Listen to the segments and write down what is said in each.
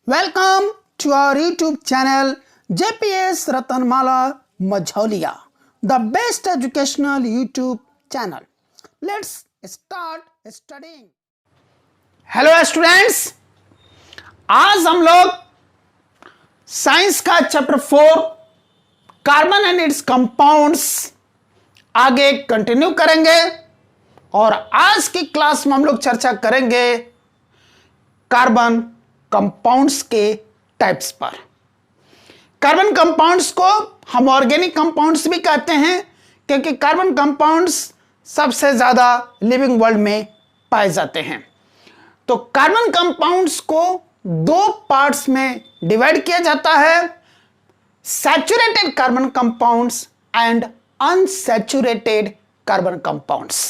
Welcome to our YouTube channel JPS Ratanmala Majholia, the best educational YouTube channel. Let's start studying. Hello students, आज हम लोग science का chapter 4 carbon and it's compounds आगे continue करेंगे और आज की क्लास में हम लोग चर्चा करेंगे कार्बन कंपाउंड्स के टाइप्स पर। कार्बन कंपाउंड्स को हम ऑर्गेनिक कंपाउंड्स भी कहते हैं क्योंकि कार्बन कंपाउंड्स सबसे ज्यादा लिविंग वर्ल्ड में पाए जाते हैं। तो कार्बन कंपाउंड्स को दो पार्ट्स में डिवाइड किया जाता है, saturated carbon compounds and unsaturated carbon compounds.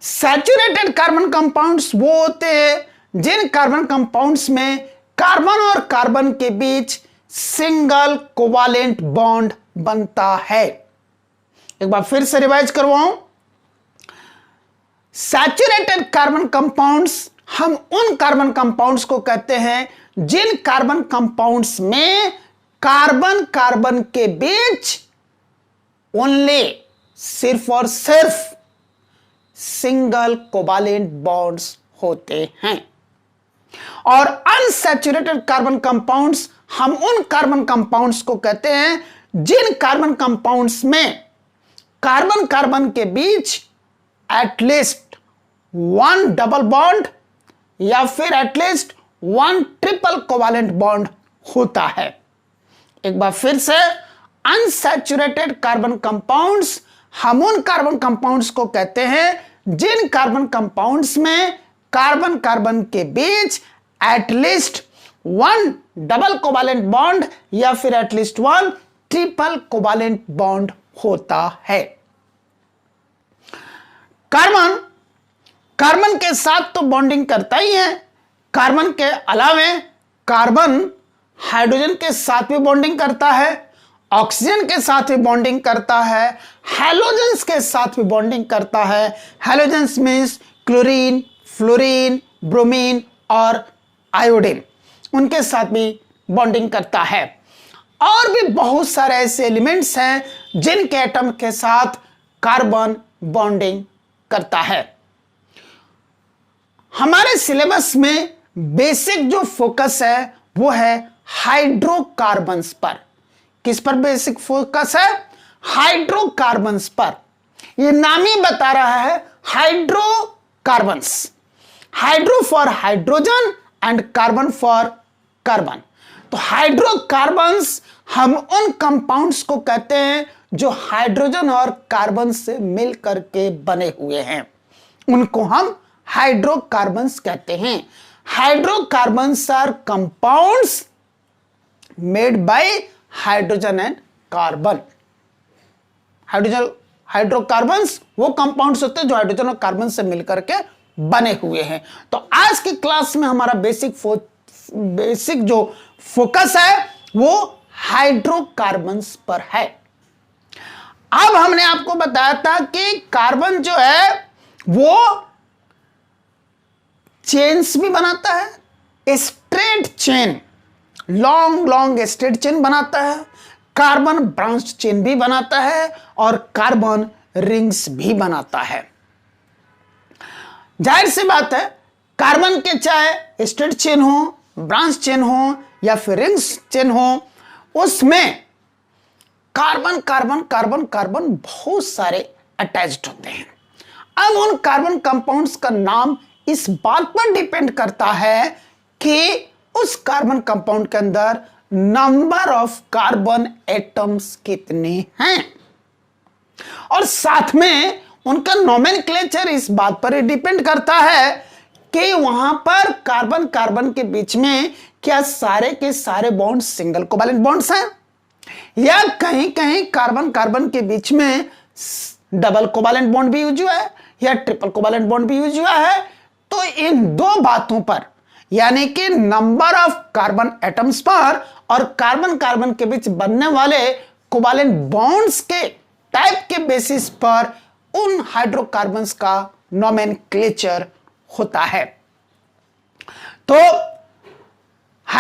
Saturated carbon compounds वो होते हैं जिन कार्बन कंपाउंड्स में कार्बन और कार्बन के बीच सिंगल कोवालेंट बॉन्ड बनता है। एक बार फिर से रिवाइज करवाऊं, सैचुरेटेड कार्बन कंपाउंड्स हम उन कार्बन कंपाउंड्स को कहते हैं जिन कार्बन कंपाउंड्स में कार्बन कार्बन के बीच ओनली सिर्फ और सिर्फ सिंगल कोवालेंट बॉन्ड्स होते हैं। और अनसैचुरेटेड कार्बन कंपाउंड्स हम उन कार्बन कंपाउंड्स को कहते हैं जिन कार्बन कंपाउंड्स में कार्बन कार्बन के बीच एटलीस्ट वन डबल बॉन्ड या फिर at least one triple covalent bond होता है। एक बार फिर से, अनसैचुरेटेड कार्बन कंपाउंड्स हम उन कार्बन कंपाउंड्स को कहते हैं जिन कार्बन कंपाउंड्स में कार्बन कार्बन के बीच at least one double covalent bond या फिर at least one triple covalent bond होता है। कार्बन कार्बन के साथ तो बॉन्डिंग करता ही है, कार्बन के अलावे कार्बन हाइड्रोजन के साथ भी बॉन्डिंग करता है, ऑक्सीजन के साथ भी बॉन्डिंग करता है, हैलोजेंस के साथ भी बॉन्डिंग करता है। Halogens means chlorine, fluorine, bromine और आयोडीन, उनके साथ भी बॉन्डिंग करता है। और भी बहुत सारे ऐसे एलिमेंट्स हैं जिनके एटम के साथ कार्बन बॉन्डिंग करता है। हमारे सिलेबस में बेसिक जो फोकस है वो है हाइड्रोकार्बन्स पर। किस पर बेसिक फोकस है? हाइड्रोकार्बन्स पर। ये नाम ही बता रहा है hydrocarbons. Hydro for hydrogen and carbon for carbon. तो हाइड्रोकार्बन्स हम उन कंपाउंड्स को कहते हैं जो हाइड्रोजन और कार्बन से मिल करके बने हुए हैं, उनको हम हाइड्रोकार्बन्स कहते हैं। Hydrocarbons are compounds made by hydrogen and carbon. Hydrocarbons वो कंपाउंड्स होते हैं जो हाइड्रोजन और कार्बन से मिलकर के बने हुए हैं। तो आज की क्लास में हमारा बेसिक जो फोकस है वो हाइड्रोकार्बन्स पर है। अब हमने आपको बताया था कि कार्बन जो है वो चेन्स भी बनाता है, straight chain, long straight chain बनाता है, कार्बन ब्रांच चेन भी बनाता है और कार्बन रिंग्स भी बनाता है। जाहिर सी बात है, कार्बन के चाहे स्ट्रेट चेन हो, ब्रांच चेन हो या फिर रिंग्स चेन हो, उसमें कार्बन कार्बन कार्बन कार्बन बहुत सारे अटैच्ड होते हैं। अब उन कार्बन कंपाउंड्स का नाम इस बात पर डिपेंड करता है कि उस कार्बन कंपाउंड के अंदर नंबर ऑफ कार्बन एटम्स कितने हैं और साथ में उनका नोमेनक्लेचर इस बात पर डिपेंड करता है कि वहां पर कार्बन कार्बन के बीच में क्या सारे के सारे बॉन्ड सिंगल कोवैलेंट बॉन्ड्स हैं या कहीं कहीं कार्बन कार्बन के बीच में डबल कोवैलेंट बॉन्ड भी यूज हुआ है या ट्रिपल कोवैलेंट बॉन्ड भी यूज हुआ है। तो इन दो बातों पर, यानी कि नंबर ऑफ कार्बन एटम्स पर और कार्बन कार्बन के बीच बनने वाले कोवैलेंट बॉन्ड्स के टाइप के बेसिस पर उन हाइड्रोकार्बन्स का नोमेनक्लेचर होता है। तो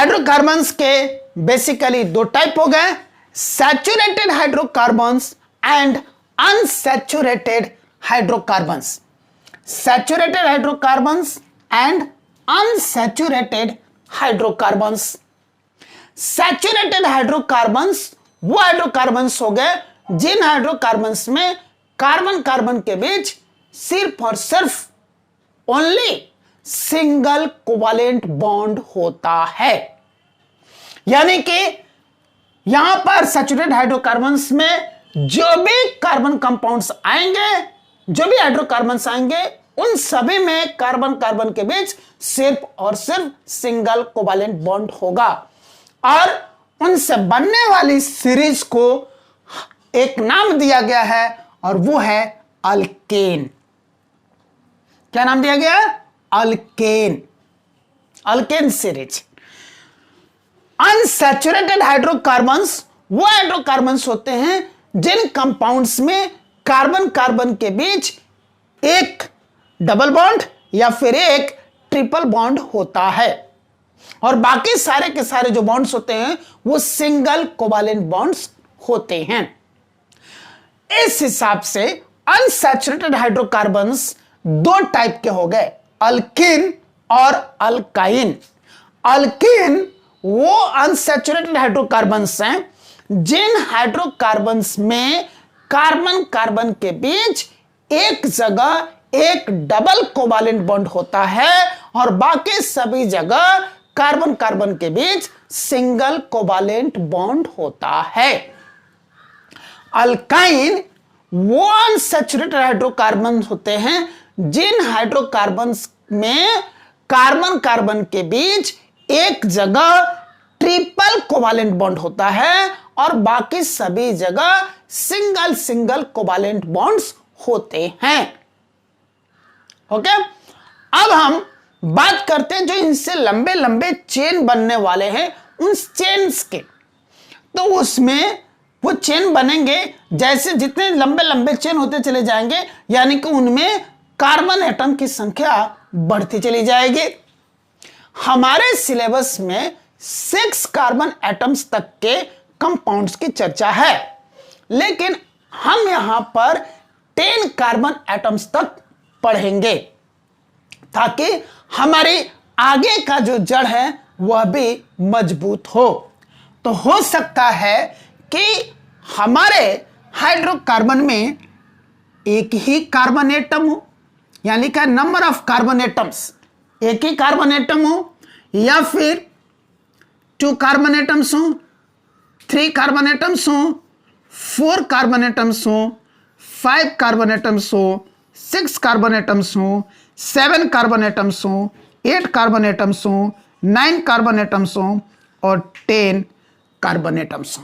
हाइड्रोकार्बन्स के बेसिकली दो टाइप हो गए, saturated hydrocarbons and unsaturated hydrocarbons. Saturated hydrocarbons and unsaturated hydrocarbons. Saturated hydrocarbons वो हाइड्रोकार्बन्स हो गए जिन हाइड्रोकार्बन्स में कार्बन कार्बन के बीच सिर्फ और सिर्फ ओनली सिंगल कोवैलेंट बॉन्ड होता है। यानी कि यहां पर सैचुरेटेड हाइड्रोकार्बन्स में जो भी कार्बन कंपाउंड्स आएंगे, जो भी हाइड्रोकार्बन्स आएंगे, उन सभी में कार्बन कार्बन के बीच सिर्फ और सिर्फ सिंगल कोवैलेंट बॉन्ड होगा और उनसे बनने वाली सीरीज को एक नाम दिया गया है और वो है अल्केन। क्या नाम दिया गया? Alkane. Alkane series. Unsaturated hydrocarbons वो हाइड्रोकार्बन्स होते हैं जिन कंपाउंड्स में कार्बन कार्बन के बीच एक डबल बॉन्ड या फिर एक ट्रिपल बॉन्ड होता है और बाकी सारे के सारे जो बॉन्ड्स होते हैं वो सिंगल कोवैलेंट बॉन्ड्स होते हैं। इस हिसाब से अनसैचुरेटेड हाइड्रोकार्बन्स दो टाइप के हो गए, अल्कीन और अल्काइन। अल्कीन वो अनसैचुरेटेड हाइड्रोकार्बन्स हैं जिन हाइड्रोकार्बन्स में कार्बन कार्बन के बीच एक जगह एक डबल कोवैलेंट बॉन्ड होता है और बाकी सभी जगह कार्बन कार्बन के बीच सिंगल कोवैलेंट बॉन्ड होता है। अल्काइन वो अनसैचुरेटेड हाइड्रोकार्बन होते हैं जिन हाइड्रोकार्बन्स में कार्बन कार्बन के बीच एक जगह ट्रिपल कोवैलेंट बॉन्ड होता है और बाकी सभी जगह सिंगल सिंगल कोवैलेंट बॉन्ड्स होते हैं। ओके, अब हम बात करते हैं जो इनसे लंबे लंबे चेन बनने वाले हैं उन चेन्स के। तो उसमें वो चेन बनेंगे जैसे जितने लंबे लंबे चेन होते चले जाएंगे यानी कि उनमें कार्बन एटम की संख्या बढ़ती चली जाएगी। हमारे सिलेबस में 6 कार्बन एटम्स तक के कंपाउंड्स की चर्चा है, लेकिन हम यहां पर 10 कार्बन एटम्स तक पढ़ेंगे ताकि हमारी आगे का जो जड़ है वह भी मजबूत हो। तो हो सकता है कि हमारे हाइड्रोकार्बन में एक ही कार्बन एटम हो, यानी कि नंबर ऑफ कार्बन एटम्स, एक ही कार्बन एटम हो, या फिर 2 कार्बन एटम्स हो, 3 कार्बन एटम्स हो, 4 कार्बन एटम्स हो, 5 कार्बन एटम्स हो, 6 कार्बन एटम्स हो, 7 कार्बन एटम्स हो, 8 कार्बन एटम्स हो, 9 कार्बन एटम्स हो और 10 कार्बन एटम्स हो।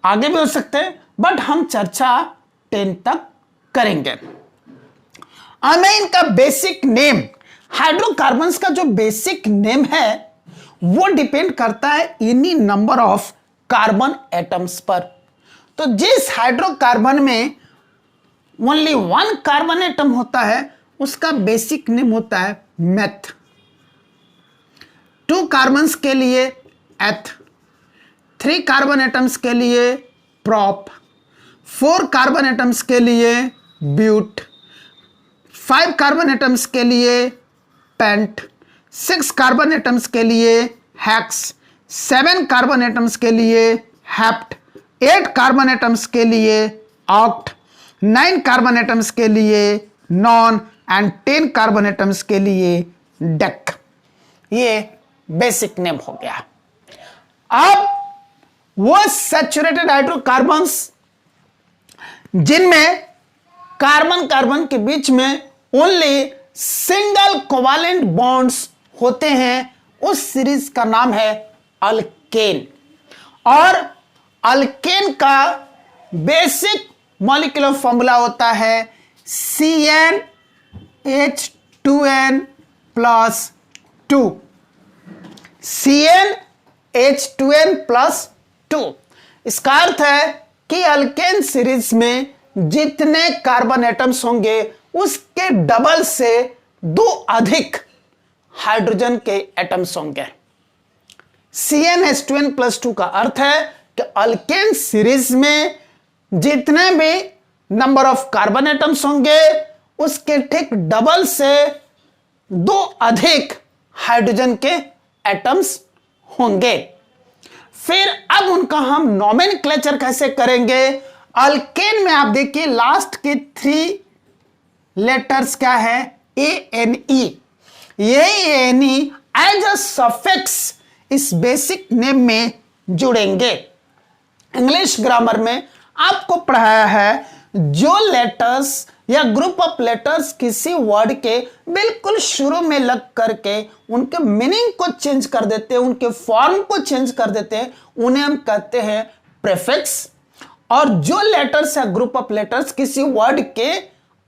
आगे भी हो सकते हैं बट हम चर्चा 10 तक करेंगे। अब मैं इनका बेसिक नेम, हाइड्रोकार्बन्स का जो बेसिक नेम है वो डिपेंड करता है इन्हीं नंबर ऑफ कार्बन एटम्स पर। तो जिस हाइड्रोकार्बन में ओनली 1 कार्बन एटम होता है उसका बेसिक नेम होता है मेथ। 2 कार्बन्स के लिए एथ, 3 कार्बन एटम्स के लिए प्रॉप, 4 कार्बन एटम्स के लिए ब्यूट, 5 कार्बन एटम्स के लिए पेंट, 6 कार्बन एटम्स के लिए हेक्स, 7 कार्बन एटम्स के लिए हेप्ट, 8 कार्बन एटम्स के लिए ऑक्ट, 9 कार्बन एटम्स के लिए नॉन एंड 10 कार्बन एटम्स के लिए डेक। ये बेसिक नेम हो गया। अब वो सैचुरेटेड हाइड्रोकार्बन्स जिनमें कार्बन कार्बन के बीच में ओनली सिंगल कोवैलेंट बॉन्ड्स होते हैं उस सीरीज का नाम है अल्केन। और अल्केन का बेसिक मॉलिक्यूलर फॉर्मूला होता है CnH2n+2। CnH2n+2 इसका अर्थ है कि अल्केन सीरीज में जितने कार्बन एटम्स होंगे उसके डबल से 2 अधिक हाइड्रोजन के एटम्स होंगे। CnH2n+2 का अर्थ है कि अल्केन सीरीज में जितने भी नंबर ऑफ कार्बन एटम्स होंगे उसके ठीक डबल से 2 अधिक हाइड्रोजन के एटम्स होंगे। फिर अब उनका हम नोमेनक्लेचर कैसे करेंगे? अल्केन में आप देखिए लास्ट के 3 लेटर्स क्या है? ANE। ये ANE एज अ सफिक्स इस बेसिक नेम में जुड़ेंगे। इंग्लिश ग्रामर में आपको पढ़ाया है जो लेटर्स या ग्रुप ऑफ लेटर्स किसी वर्ड के बिल्कुल शुरू में लग करके उनके मीनिंग को चेंज कर देते हैं, उनके फॉर्म को चेंज कर देते हैं, उन्हें हम कहते हैं प्रीफिक्स। और जो लेटर्स या ग्रुप ऑफ लेटर्स किसी वर्ड के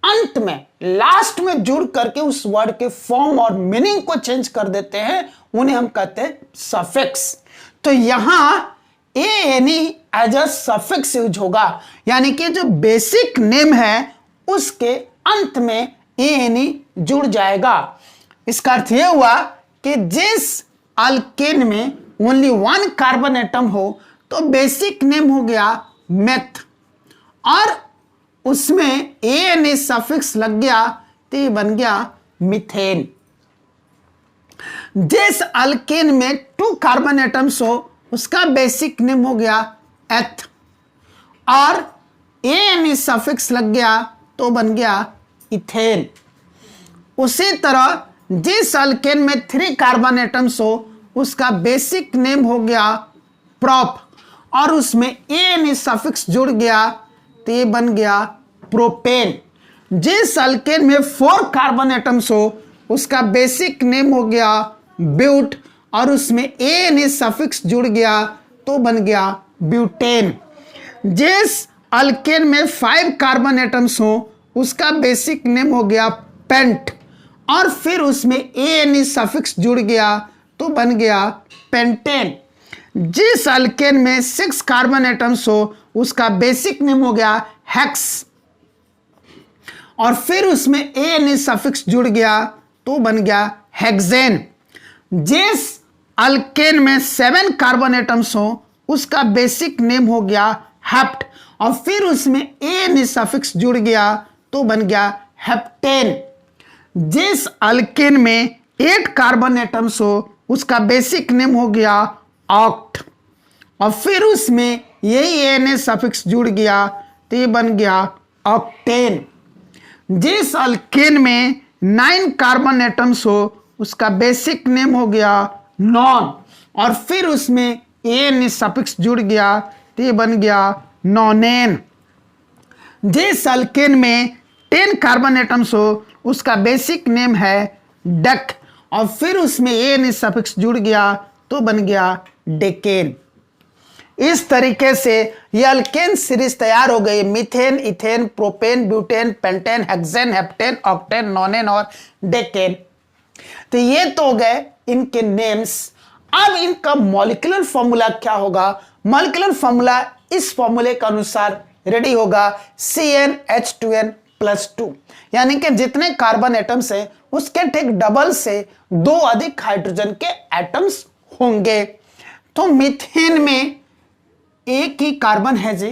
अंत में लास्ट में जुड़ करके उस वर्ड के फॉर्म और मीनिंग को चेंज कर देते हैं उन्हें हम कहते हैं सफिक्स। तो यहां ANE as a suffix use होगा, यानी कि जो बेसिक नेम है उसके अंत में ANE जुड़ जाएगा। इसका अर्थ यह हुआ कि जिस अल्केन में ओनली 1 कार्बन एटम हो तो बेसिक नेम हो गया मेथ, और उसमें ANE सफिक्स लग गया तो ये बन गया मीथेन। जिस अल्केन में 2 कार्बन एटम्स हो उसका बेसिक नेम हो गया एथ, और ANE सफिक्स लग गया तो बन गया इथेन। उसी तरह जिस अल्केन में 3 कार्बन एटम्स हो उसका बेसिक नेम हो गया प्रोप, और उसमें ANE सफिक्स जुड़ गया तो ये बन गया प्रोपेन। जिस अल्केन में 4 कार्बन एटम्स हो उसका बेसिक नेम हो गया ब्यूट, और उसमें ANE सफिक्स जुड़ गया तो बन गया ब्यूटेन। जिस अल्केन में 5 कार्बन एटम्स हो उसका बेसिक नेम हो गया पेंट, और फिर उसमें ANE सफिक्स जुड़ गया तो बन गया पेंटेन। जिस अल्केन में 6 कार्बन एटम्स हो उसका बेसिक नेम हो गया हेक्स, और फिर उसमें ANE सफिक्स जुड़ गया तो बन गया हेक्सेन। जिस अल्केन में 7 कार्बन एटम्स हो उसका बेसिक नेम हो गया हेप्ट, और फिर उसमें ANE सफिक्स जुड़ गया तो बन गया हेप्टेन। जिस अल्केन में 8 कार्बन एटम्स हो उसका बेसिक नेम हो गया ऑक्ट, और फिर उसमें यही ANA सफिक्स जुड़ गया तो ये बन गया ऑक्टेन। जिस अल्केन में 9 कार्बन एटम्स हो उसका बेसिक नेम हो गया नॉन, और फिर उसमें ANE सफिक्स जुड़ गया तो ये बन गया नॉनेन। जिस अल्केन में 10 कार्बन एटम्स हो उसका बेसिक नेम है डेक, और फिर उसमें ANE सफिक्स जुड़ गया तो बन गया डेकेन। इस तरीके से ये अल्केन सीरीज तैयार हो गई, methane, ethane, propane, butane, pentane, hexane, heptane, octane, nonane और डेकेन। तो ये तो हो गए इनके नेम्स। अब इनका मॉलिक्यूलर फॉर्मूला क्या होगा? मॉलिक्यूलर फॉर्मूला इस फॉर्मूले के अनुसार रेडी होगा CnH2n+2, यानी कि जितने कार्बन एटम्स है उसके ठीक डबल से 2 अधिक हाइड्रोजन के एटम्स होंगे। तो मीथेन में एक ही कार्बन है जी,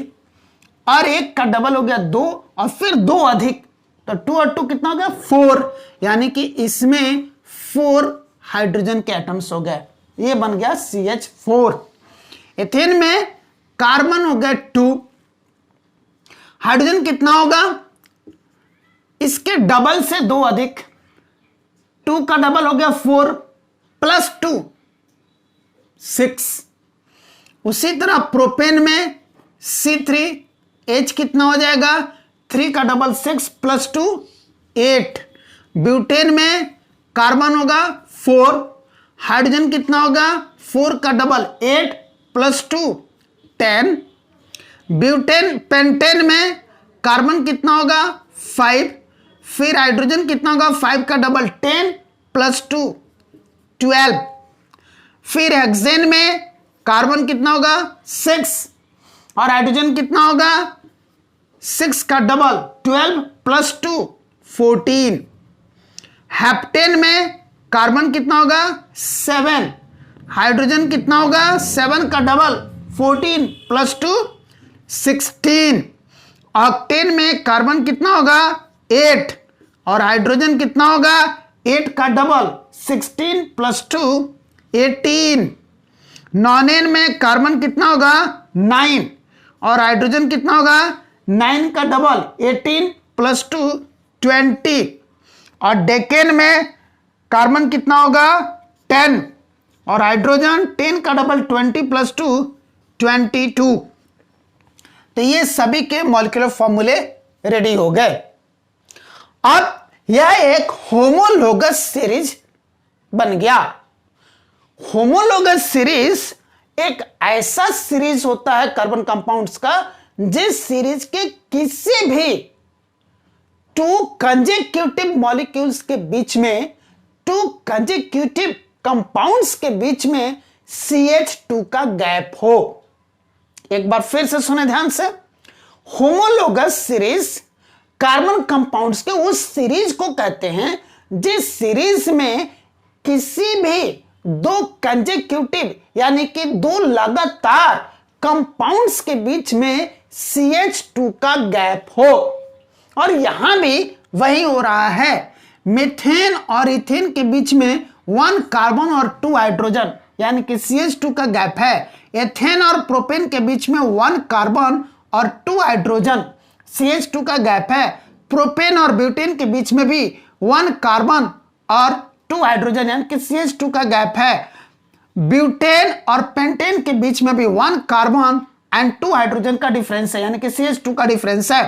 और एक का डबल हो गया 2, और फिर 2 अधिक, तो 2 और 2 कितना हो गया 4, यानी कि इसमें 4 हाइड्रोजन के एटम्स हो गए, ये बन गया CH4। एथेन में कार्बन हो गया 2, हाइड्रोजन कितना होगा? इसके डबल से 2 अधिक, 2 का डबल हो गया 4 प्लस 2 6। उसी तरह प्रोपेन में C3H कितना हो जाएगा? 3 का डबल 6 प्लस 2 8। ब्यूटेन में कार्बन होगा 4, हाइड्रोजन कितना होगा? 4 का डबल 8 प्लस 2 10। ब्यूटेन पेंटेन में कार्बन कितना होगा? 5, फिर हाइड्रोजन कितना होगा? 5 का डबल 10 प्लस 2 12। फिर हेक्सेन में कार्बन कितना होगा? 6, और हाइड्रोजन कितना होगा? 6 का डबल 12 प्लस 2 14। हेप्टेन में कार्बन कितना होगा? 7, हाइड्रोजन कितना होगा 7 का डबल 14 प्लस 2 16। ऑक्टेन में कार्बन कितना होगा 8 और हाइड्रोजन कितना होगा 8 का डबल 16 प्लस 2 18। नॉनेन में कार्बन कितना होगा 9 और हाइड्रोजन कितना होगा 9 का डबल 18 प्लस 2 20। और डेकेन में कार्बन कितना होगा 10 और हाइड्रोजन 10 का डबल 20 प्लस 2 22। तो ये सभी के मॉलिक्यूलर फॉर्मूले रेडी हो गए। अब यह एक होमोलोगस सीरीज बन गया। होमोलोगस सीरीज एक ऐसा सीरीज होता है कार्बन कंपाउंड्स का जिस सीरीज के किसी भी 2 कंसेक्यूटिव मॉलिक्यूल्स के बीच में 2 कंसेक्यूटिव कंपाउंड्स के बीच में CH2 का गैप हो। एक बार फिर से सुने ध्यान से, होमोलोगस सीरीज कार्बन कंपाउंड्स के उस सीरीज को कहते हैं जिस सीरीज में किसी भी 2 कंसेक्यूटिव यानी कि 2 लगातार कंपाउंड्स के बीच में CH2 का गैप हो। और यहां भी वही हो रहा है। मीथेन और इथेन के बीच में 1 कार्बन और 2 हाइड्रोजन यानी कि CH2 का गैप है। एथेन और प्रोपेन के बीच में 1 कार्बन और 2 हाइड्रोजन CH2 का गैप है। प्रोपेन और ब्यूटेन के बीच में भी 1 कार्बन और 2 हाइड्रोजन यानी कि CH2 का गैप है। ब्यूटेन और पेंटेन के बीच में भी 1 कार्बन एंड 2 हाइड्रोजन का डिफरेंस है यानी कि CH2 का डिफरेंस है।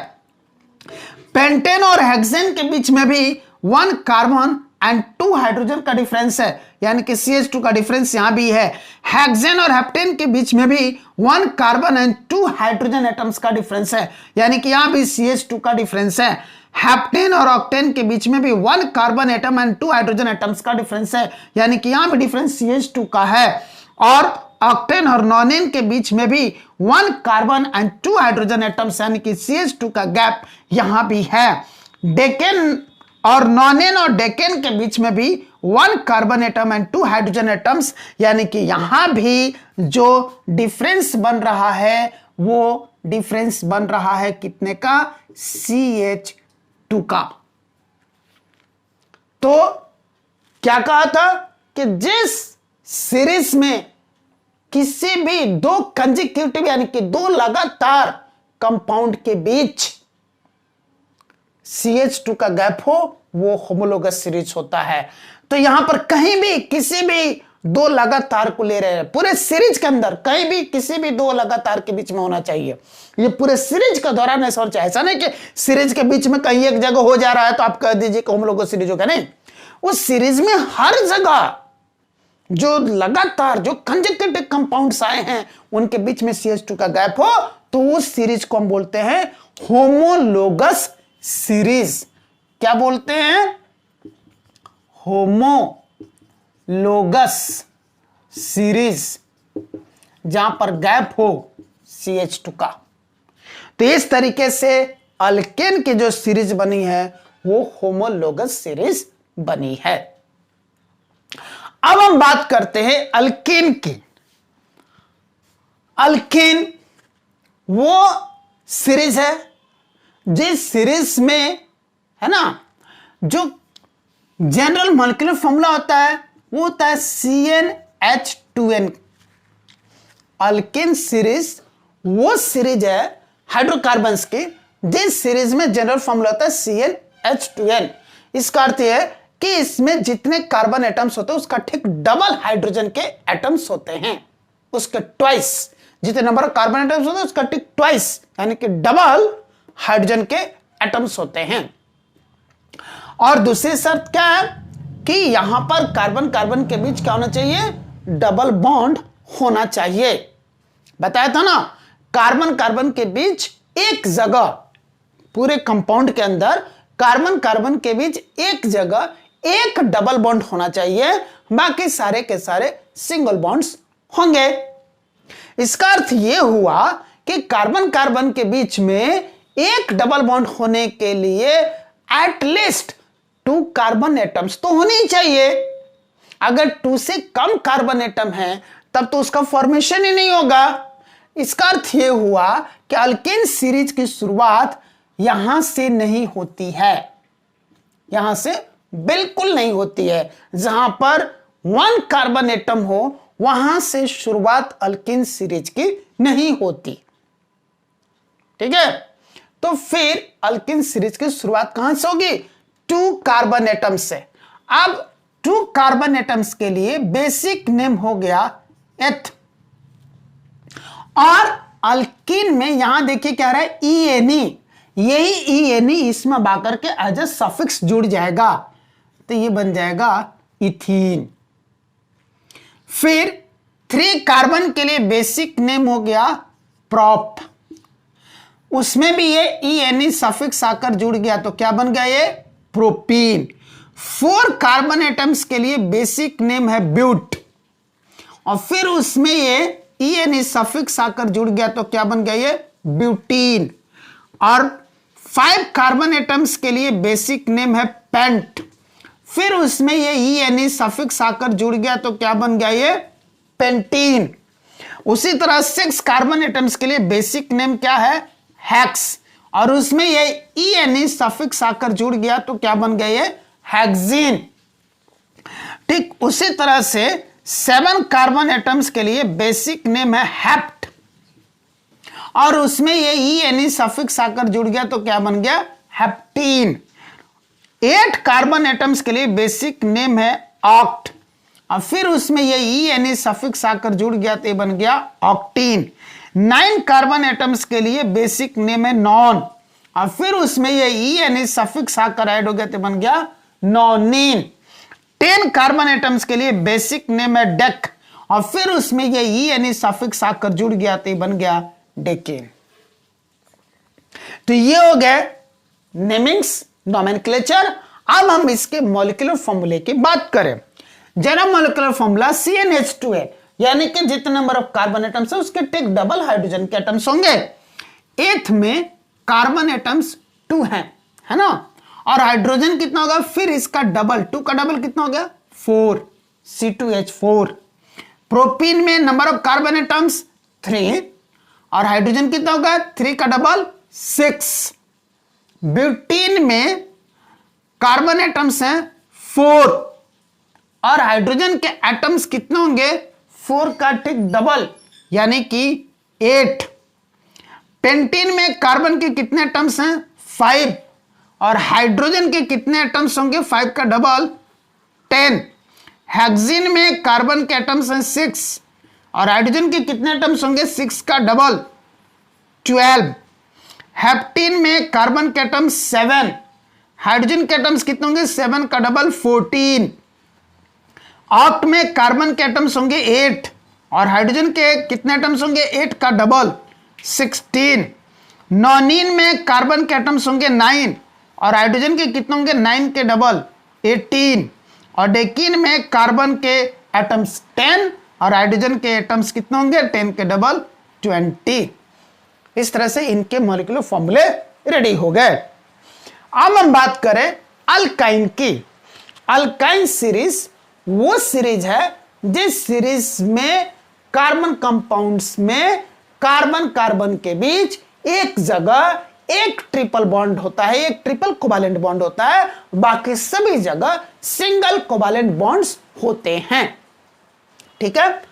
पेंटेन और हेक्सेन के बीच में भी 1 कार्बन एंड 2 हाइड्रोजन का डिफरेंस है यानी कि CH2 का डिफरेंस यहां भी है। हेक्सेन और हेप्टेन के बीच में भी 1 कार्बन एंड 2 हाइड्रोजन एटम्स का डिफरेंस है यानी कि यहां भी CH2 का डिफरेंस है। हेप्टेन और ऑक्टेन के बीच में भी 1 carbon atom and 2 hydrogen atoms का डिफरेंस है यानी कि यहां भी डिफरेंस CH2 का है। और ऑक्टेन और नॉनेन के बीच में भी 1 कार्बन एंड 2 हाइड्रोजन एटम्स यानी कि CH2 का गैप यहां भी है। डेकेन और नॉनेन और डेकेन के बीच में भी 1 carbon atom and 2 hydrogen atoms यानी कि यहां भी जो डिफरेंस बन रहा है वो डिफरेंस बन रहा है कितने का CH2 का। तो क्या कहा था कि जिस सीरीज में किसी भी 2 कंसेक्यूटिव यानी कि 2 लगातार कंपाउंड के बीच CH2 का गैप हो वो होमोलोगस सीरीज होता है। तो यहां पर कहीं भी किसी भी 2 लगातार को ले रहे हैं, पूरे सीरीज के अंदर कहीं भी किसी भी 2 लगातार के बीच में होना चाहिए। ये पूरे सीरीज का दौरान ऐसा होना चाहिए। ऐसा नहीं कि सीरीज के बीच में कहीं एक जगह हो जा रहा है तो आप कह दीजिए कि होमोलोगस सीरीज होगा, नहीं। उस सीरीज में हर जगह जो लगातार जो कंसेक्यूटिव कंपाउंड्स आए हैं उनके बीच में CH2 का गैप हो तो उस सीरीज को हम बोलते हैं होमोलोगस सीरीज। क्या बोलते हैं? होमोलोगस सीरीज, जहां पर गैप हो CH2 का। तो इस तरीके से अल्केन की जो सीरीज बनी है वो होमोलोगस सीरीज बनी है। अब हम बात करते हैं अल्केन की। अल्केन वो सीरीज है जिस सीरीज में है ना जो जनरल मॉलिक्यूलर फॉर्मूला होता है वो होता है CnH2n। अल्केन सीरीज वो सीरीज है हाइड्रोकार्बन्स की जिस सीरीज में जनरल फॉर्मूला होता है CnH2n। इसका अर्थ है कि इसमें जितने कार्बन एटम्स होते हैं उसका ठीक डबल हाइड्रोजन के एटम्स होते हैं, उसके ट्वाइस। जितने नंबर कार्बन एटम्स होते हैं उसका ठीक ट्वाइस यानी कि डबल हाइड्रोजन के एटम्स होते हैं। और दूसरी शर्त क्या है कि यहां पर कार्बन कार्बन के बीच क्या होना चाहिए? डबल बॉन्ड होना चाहिए। बताया था ना, कार्बन कार्बन के बीच एक जगह पूरे कंपाउंड के अंदर कार्बन कार्बन के बीच एक जगह एक डबल बॉन्ड होना चाहिए, बाकी सारे के सारे सिंगल बॉन्ड्स होंगे। इसका अर्थ यह हुआ कि कार्बन कार्बन के बीच में एक डबल बॉन्ड होने के लिए एटलीस्ट 2 कार्बन एटम्स तो होने ही चाहिए। अगर 2 से कम कार्बन एटम है तब तो उसका फॉर्मेशन ही नहीं होगा। इसका अर्थ यह हुआ कि अल्केन सीरीज की शुरुआत यहां से नहीं होती है, यहां से बिल्कुल नहीं होती है। जहां पर 1 कार्बन एटम हो वहां से शुरुआत अल्केन सीरीज की नहीं होती। ठीक है, तो फिर अल्केन सीरीज की शुरुआत कहां से होगी? 2 कार्बन एटम से। अब 2 कार्बन एटम्स के लिए बेसिक नेम हो गया एथ, और अल्कीन में यहां देखिए क्या रहा है, ENE। यही ENE इसमें आकर के एज ए सफिक्स जुड़ जाएगा, तो ये बन जाएगा इथीन। फिर 3 कार्बन के लिए बेसिक नेम हो गया प्रोप, उसमें भी ये ENE सफिक्स आकर जुड़ गया तो क्या बन गया ये प्रोपीन। 4 कार्बन एटम्स के लिए बेसिक नेम है ब्यूट, और फिर उसमें ये ENE सफिक्स आकर जुड़ गया तो क्या बन गया ये ब्यूटीन। और 5 कार्बन एटम्स के लिए बेसिक नेम है पेंट, फिर उसमें ये ENE सफिक्स आकर जुड़ गया तो क्या बन गया ये पेंटीन। उसी तरह 6 कार्बन एटम्स के लिए बेसिक नेम क्या है हेक्स, और उसमें ये ENE सफिक्स आकर जुड़ गया तो क्या बन गया ये हेक्सीन। ठीक उसी तरह से 7 कार्बन एटम्स के लिए बेसिक नेम है हेप्ट, और उसमें ये ENE सफिक्स आकर जुड़ गया तो क्या बन गया हेप्टीन। 8 कार्बन एटम्स के लिए बेसिक नेम है ऑक्ट, और फिर उसमें ये ENE सफिक्स आकर जुड़ गया तो ये बन गया ऑक्टीन। 9 कार्बन एटम्स के लिए बेसिक नेम है नॉन, और फिर उसमें ये ENE सफिक्स आकर ऐड हो गया तो बन गया नॉनिन। 10 कार्बन एटम्स के लिए बेसिक नेम है डेक, और फिर उसमें ये ENE सफिक्स आकर जुड़ गया तो बन गया डेकेन। तो ये हो गए नेमिंग्स नोमेनक्लेचर। अब हम इसके मॉलिक्यूलर फॉर्मूले की बात करें। जनरल मॉलिक्यूलर फॉर्मूला CnH2n, यानी कि जितने नंबर ऑफ कार्बन एटम्स है उसके टिक डबल हाइड्रोजन के एटम्स होंगे। 8th में कार्बन एटम्स 2 हैं, है ना, और हाइड्रोजन कितना होगा फिर इसका डबल, 2 का डबल कितना हो गया 4, C2H4। प्रोपीन में नंबर ऑफ कार्बन एटम्स 3, और हाइड्रोजन कितना होगा 3 का डबल 6। ब्यूटीन में कार्बन एटम्स हैं 4, और हाइड्रोजन के एटम्स कितने होंगे 4 का ठीक डबल यानी कि 8। पेंटीन में कार्बन के कितने एटम्स हैं 5, और हाइड्रोजन के कितने एटम्स होंगे 5 का डबल 10। हेक्सीन में कार्बन के एटम्स हैं 6, और हाइड्रोजन के कितने एटम्स होंगे 6 का डबल 12। हेप्टीन में कार्बन के एटम्स 7, हाइड्रोजन के एटम्स कितने होंगे 7 का डबल 14। ऑक्ट में कार्बन के एटम्स होंगे 8, और हाइड्रोजन के कितने एटम्स होंगे 8 का डबल 16। नॉनिन में कार्बन के एटम्स होंगे 9, और हाइड्रोजन के कितने होंगे 9 के डबल 18। और डेकीन में कार्बन के एटम्स 10, और हाइड्रोजन के एटम्स कितने होंगे 10 के डबल 20। इस तरह से इनके मॉलिक्यूलर फॉर्मूले रेडी हो गए। अब हम बात करें अल्काइन की। अल्काइन सीरीज वो सीरीज है जिस सीरीज में कार्बन कंपाउंड्स में कार्बन कार्बन के बीच एक जगह एक ट्रिपल बॉन्ड होता है, एक ट्रिपल कोवालेंट बॉन्ड होता है, बाकी सभी जगह सिंगल कोवालेंट बॉन्ड्स होते हैं। ठीक है,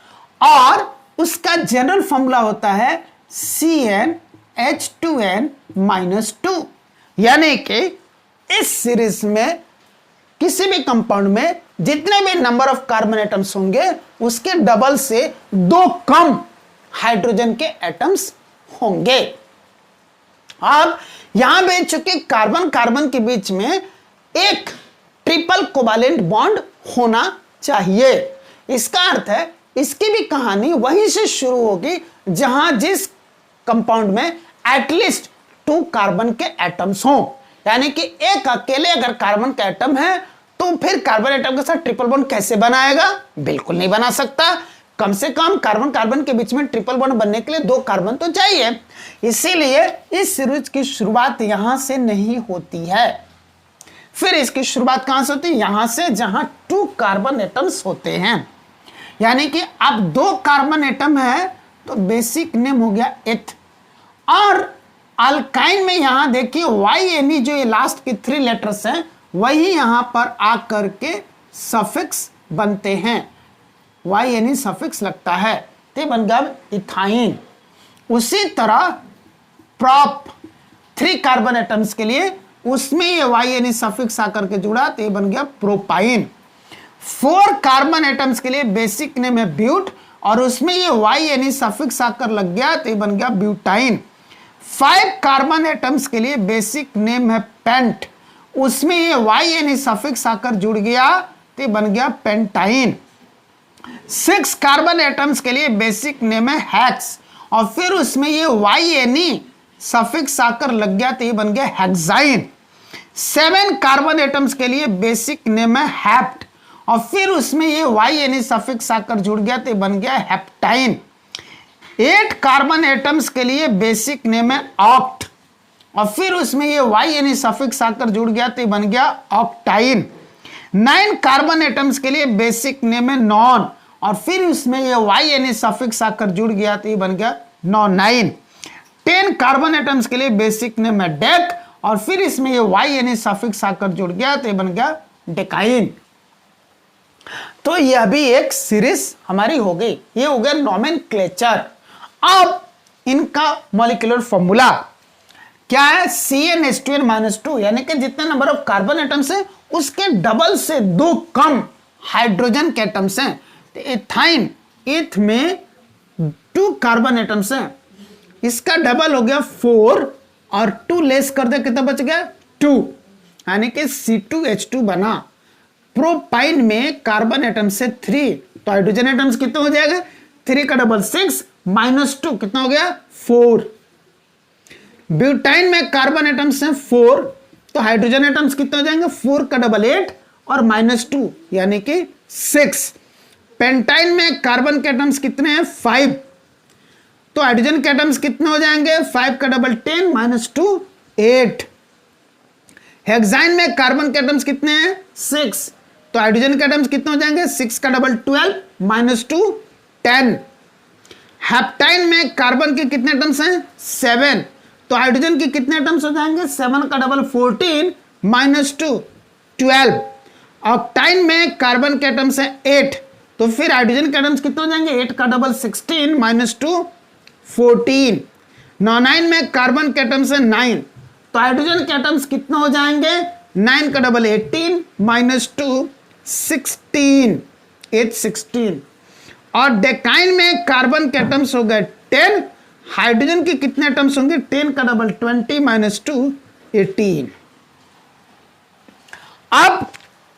और उसका जनरल फॉर्मूला होता है CnH2n-2, यानी कि इस सीरीज में किसी भी कंपाउंड में जितने भी नंबर ऑफ कार्बन एटम्स होंगे उसके डबल से 2 कम हाइड्रोजन के एटम्स होंगे। अब यहां पे चूंकि कार्बन कार्बन के बीच में एक ट्रिपल कोवालेंट बॉन्ड होना चाहिए, इसका अर्थ है इसकी भी कहानी वहीं से शुरू होगी जहां जिस कंपाउंड में एटलीस्ट 2 कार्बन के एटम्स हों। यानी कि एक अकेले अगर कार्बन का एटम है तो फिर कार्बन एटम के साथ ट्रिपल बॉन्ड कैसे बनाएगा, बिल्कुल नहीं बना सकता। कम से कम कार्बन कार्बन के बीच में ट्रिपल बॉन्ड बनने के लिए 2 कार्बन तो चाहिए। इसीलिए इस सीरीज की शुरुआत यहां से नहीं होती है। फिर इसकी शुरुआत कहां से होती है, यहां से जहां 2 कार्बन एटम्स होते हैं। यानी कि अब 2 कार्बन एटम है तो बेसिक नेम हो गया एथ। और अल्काइन में यहां देखिए YNE जो ये लास्ट के 3 लेटर्स हैं वही यहां पर आकर के सफिक्स बनते हैं, YNE सफिक्स लगता है तो बन गया इथाइन। उसी तरह प्रॉप 3 कार्बन एटम्स के लिए उसमें ये YNE सफिक्स आकर के जुड़ा तो ये बन गया प्रोपाइन। 4 कार्बन एटम्स के लिए बेसिक नेम है ब्यूट और उसमें ये YNE सफिक्स आकर लग गया तो ये बन गया ब्यूटाइन। 5 कार्बन एटम्स के लिए बेसिक नेम है पेंट, उसमें ये YNE सफिक्स आकर जुड़ गया तो ये बन गया पेंटाइन। 6 कार्बन एटम्स के लिए बेसिक नेम है हेक्स और फिर उसमें ये YNE सफिक्स आकर लग गया तो ये बन गया हेक्साइन। 7 कार्बन एटम्स के लिए बेसिक नेम है हेप्ट और फिर उसमें ये YNE सफिक्स आकर जुड़ गया तो ये बन गया हेप्टाइन। 8 कार्बन एटम्स के लिए बेसिक नेम है ऑक्ट और फिर उसमें ये YNE सफिक्स आकर जुड़ गया तो ये बन गया ऑक्टाइन। 9 कार्बन एटम्स के लिए बेसिक नेम है नॉन और फिर उसमें ये YNE सफिक्स आकर जुड़ गया तो ये बन गया नॉनाइन। 10 कार्बन एटम्स के लिए बेसिक नेम है डेक और फिर इसमें ये YNE सफिक्स आकर जुड़ गया तो ये बन गया डेकाइन। तो यह भी एक सीरीज हमारी हो गई, ये हो गया नोमेनक्लेचर। अब इनका मॉलिक्यूलर फॉर्मूला क्या है, CnH2n-2 यानी कि जितने नंबर ऑफ कार्बन एटम्स हैं उसके डबल से 2 कम हाइड्रोजन के एटम्स हैं। तो एथाइन, एथ में 2 कार्बन एटम्स हैं, इसका डबल हो गया 4 और 2 लेस कर दे कितना बच गया 2 यानी कि C2H2 बना। प्रोपाइन में कार्बन एटम से 3 तो हाइड्रोजन एटम्स कितने हो जाएगा, 3 का डबल 6 माइनस 2 कितना हो गया 4। ब्यूटाइन में कार्बन एटम्स हैं 4 तो हाइड्रोजन एटम्स कितने हो जाएंगे, 4 का डबल 8 और माइनस 2 यानी कि 6। पेंटाइन में कार्बन के एटम्स कितने हैं 5 तो हाइड्रोजन के एटम्स कितने हो जाएंगे, 5 का डबल 10 माइनस 2 8। हेक्साइन में कार्बन के एटम्स कितने हैं 6 तो हाइड्रोजन के एटम्स कितने हो जाएंगे, 6 का डबल 12 माइनस 2 10। हेप्टाइन में कार्बन के कितने एटम्स हैं 7 तो हाइड्रोजन के कितने एटम्स हो जाएंगे, 7 का डबल 14 माइनस 2 12। ऑक्टाइन में कार्बन के एटम्स हैं 8 तो फिर हाइड्रोजन के एटम्स कितने हो जाएंगे, 8 का डबल 16 माइनस 2 14। नॉनाइन में कार्बन के एटम्स हैं 9 तो हाइड्रोजन के एटम्स कितने हो जाएंगे, 9 का डबल 18 माइनस 2 16 8 16। और डेकाइन में कार्बन के एटम्स हो गए 10 हाइड्रोजन के कितने एटम्स होंगे, 10 का डबल 20 माइनस 2 18। अब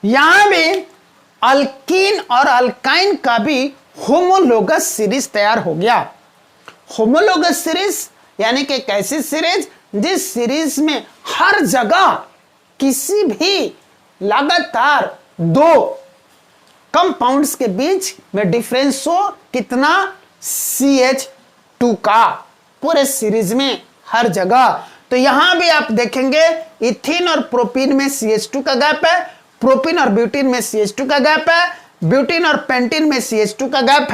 यहां भी अल्कीन और अल्काइन का भी होमोलोगस सीरीज तैयार हो गया। होमोलोगस सीरीज यानी कि एक ऐसी सीरीज जिस सीरीज में हर जगह किसी भी लगातार 2 कंपाउंड्स के बीच में डिफरेंस हो कितना, CH2 का, पूरे सीरीज में हर जगह। तो यहां भी आप देखेंगे इथीन और प्रोपीन में CH2 का गैप है, प्रोपीन और ब्यूटीन में CH2 का गैप है, ब्यूटीन और पेंटीन में CH2 का गैप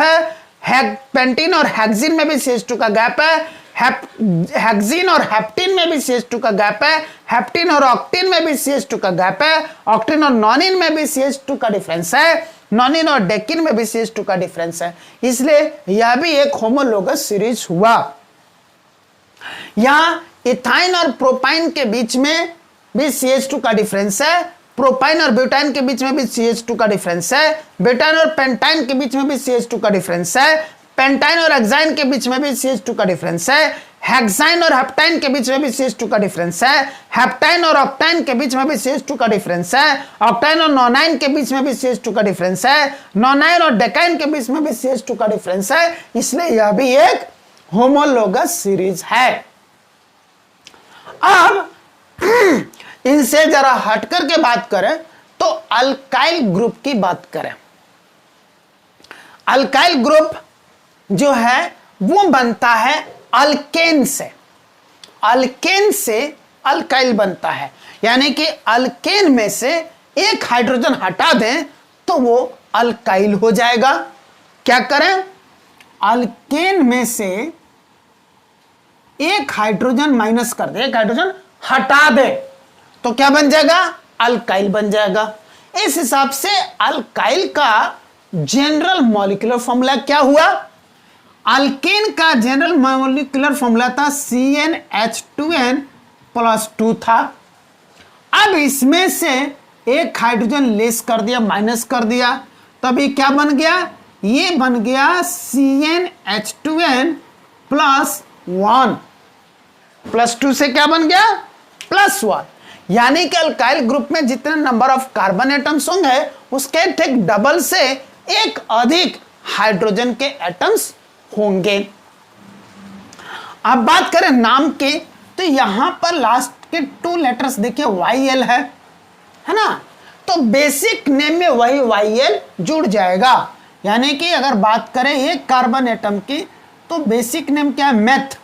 है, पेंटीन और हेक्सिन में भी CH2 का गैप है, हेक्सिन और हेप्टीन में भी CH2 का गैप है, हेप्टीन और ऑक्टीन में भी CH2 का गैप है, ऑक्टीन और नॉनिन में भी CH2 का डिफरेंस है, नॉनिन और डेकिन में भी CH2 का डिफरेंस है। इसलिए यह भी एक होमोलोगस सीरीज हुआ। यहां इथाइन और प्रोपाइन के बीच में भी CH2 का डिफरेंस है, प्रोपाइन और ब्यूटाइन के बीच में भी CH2 का डिफरेंस है, ब्यूटाइन और पेंटाइन के बीच में भी CH2 का डिफरेंस है, पेंटाइन और हेक्साइन के बीच में भी CH2 का डिफरेंस है, हेक्साइन और हेप्टाइन के बीच में भी CH2 का डिफरेंस है, हेप्टाइन और ऑक्टाइन के बीच में भी CH2 का डिफरेंस है, ऑक्टाइन और नॉनाइन के बीच में भी CH2 का डिफरेंस है, नॉनाइन और डेकाइन के बीच में भी CH2 का डिफरेंस है। इसलिए यह भी एक होमोलोगस सीरीज है। अब इनसे जरा हटकर के बात करें तो अल्काइल ग्रुप की बात करें। अल्काइल ग्रुप जो है वो बनता है अल्केन से। अल्केन से अल्काइल बनता है। यानी कि अल्केन में से एक हाइड्रोजन हटा दें तो वो अल्काइल हो जाएगा। क्या करें? अल्केन में से एक हाइड्रोजन माइनस कर दे, एक हाइड्रोजन हटा दे तो क्या बन जाएगा? अल्काइल बन जाएगा। इस हिसाब से अल्काइल का जनरल मॉलिक्यूलर फॉर्मूला क्या हुआ? अल्केन का जनरल मॉलिक्यूलर फॉर्मूला था CnH2n+2 था। अब इसमें से एक हाइड्रोजन लेस कर दिया, माइनस कर दिया, तब ये क्या बन गया? ये बन गया CnH2n+1 +2 से क्या बन गया? +1। यानी कि अल्काइल ग्रुप में जितने नंबर ऑफ कार्बन एटम्स होंगे उसके ठीक डबल से एक अधिक हाइड्रोजन के एटम्स होंगे। अब बात करें नाम की, तो यहां पर लास्ट के 2 लेटर्स देखिए YL है ना, तो बेसिक नेम में वही YL जुड़ जाएगा। यानी कि अगर बात करें एक कार्बन एटम की तो बेसिक नेम क्या है? मेथ,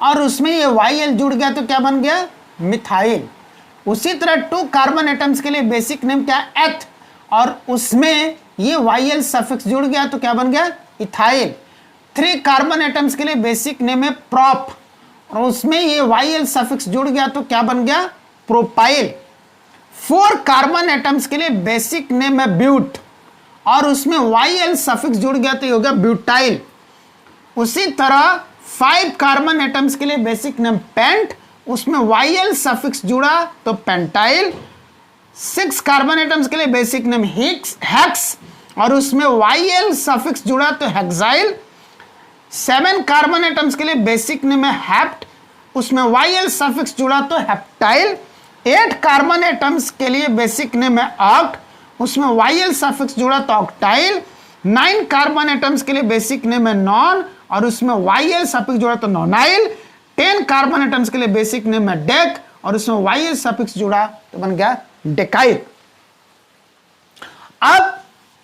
और उसमें ये YL जुड़ गया तो क्या बन गया? मिथाइल। उसी तरह 2 कार्बन एटम्स के लिए बेसिक नेम क्या है? एथ, और उसमें ये YL सफिक्स जुड़ गया तो क्या बन गया? इथाइल। 3 कार्बन एटम्स के लिए बेसिक नेम है प्रोप, और उसमें ये YL सफिक्स जुड़ गया तो क्या बन गया? प्रोपाइल। 4 कार्बन एटम्स के लिए बेसिक नेम है ब्यूट, और उसमें YL सफिक्स जुड़ गया तो ये हो गया ब्यूटाइल। उसी तरह 5 कार्बन एटम्स के लिए बेसिक नेम पेंट, उसमें YL सफिक्स जुड़ा तो पेंटाइल। 6 कार्बन एटम्स के लिए बेसिक नेम हेक्स, और उसमें YL सफिक्स जुड़ा तो हेक्साइल। 7 कार्बन एटम्स के लिए बेसिक नेम है हेप्ट, उसमें YL सफिक्स जुड़ा तो हेप्टाइल। 8 कार्बन एटम्स के लिए बेसिक नेम है ऑक्ट, उसमें YL सफिक्स जुड़ा तो ऑक्टाइल। 9 कार्बन एटम्स के लिए बेसिक नेम है नॉन, और उसमें YL सफिक्स जुड़ा तो नॉनाइल। 10 कार्बन एटम्स के लिए बेसिक नेम है डेक, और उसमें YL सफिक्स जुड़ा तो बन गया डेकाइल। अब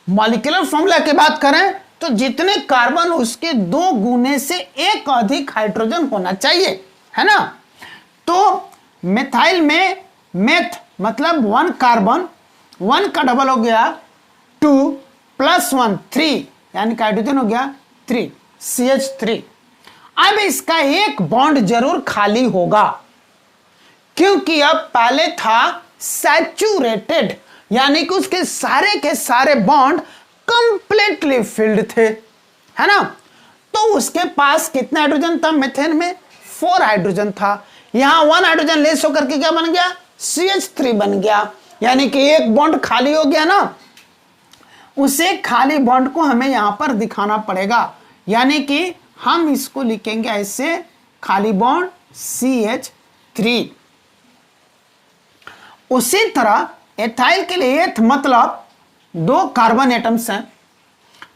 मॉलिक्यूलर फॉर्मूला की बात करें तो जितने कार्बन उसके 2 गुने से एक अधिक हाइड्रोजन होना चाहिए, है ना। तो मिथाइल में मेथ मतलब 1 कार्बन, 1 का डबल हो गया 2 + 1 3, यानी कि हाइड्रोजन हो गया 3 CH3। अब इसका एक बॉन्ड जरूर खाली होगा, क्योंकि अब पहले था सैचुरेटेड, यानी कि उसके सारे के सारे बॉन्ड कंप्लीटली फिल्ड थे, है ना। तो उसके पास कितना हाइड्रोजन था? मीथेन में 4 हाइड्रोजन था। यहां 1 हाइड्रोजन लेस होकर के क्या बन गया? CH3 बन गया, यानी कि एक बॉन्ड खाली हो गया ना। उसे खाली बॉन्ड को हमें यहां पर दिखाना पड़ेगा, यानी कि हम इसको लिखेंगे ऐसे, खाली बॉन्ड CH3। उसी तरह एथाइल के लिए एथ मतलब 2 कार्बन एटम्स हैं,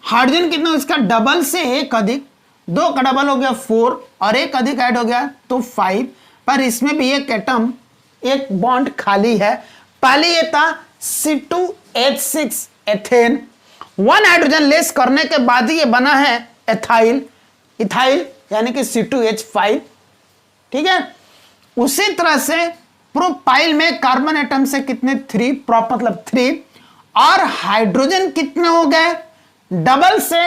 हाइड्रोजन कितना? इसका डबल से एक अधिक, 2 का डबल हो गया 4, और एक अधिक ऐड हो गया तो 5, पर इसमें भी एक एटम, एक बॉन्ड खाली है। पहले ये था C2H6 एथेन, 1 हाइड्रोजन लेस करने के बाद ही ये बना है एथाइल, इथाइल, यानी कि C2H5, ठीक है। उसी तरह से प्रोपाइल में कार्बन एटम से कितने? 3, प्रोप मतलब 3, और हाइड्रोजन कितने हो गए? डबल से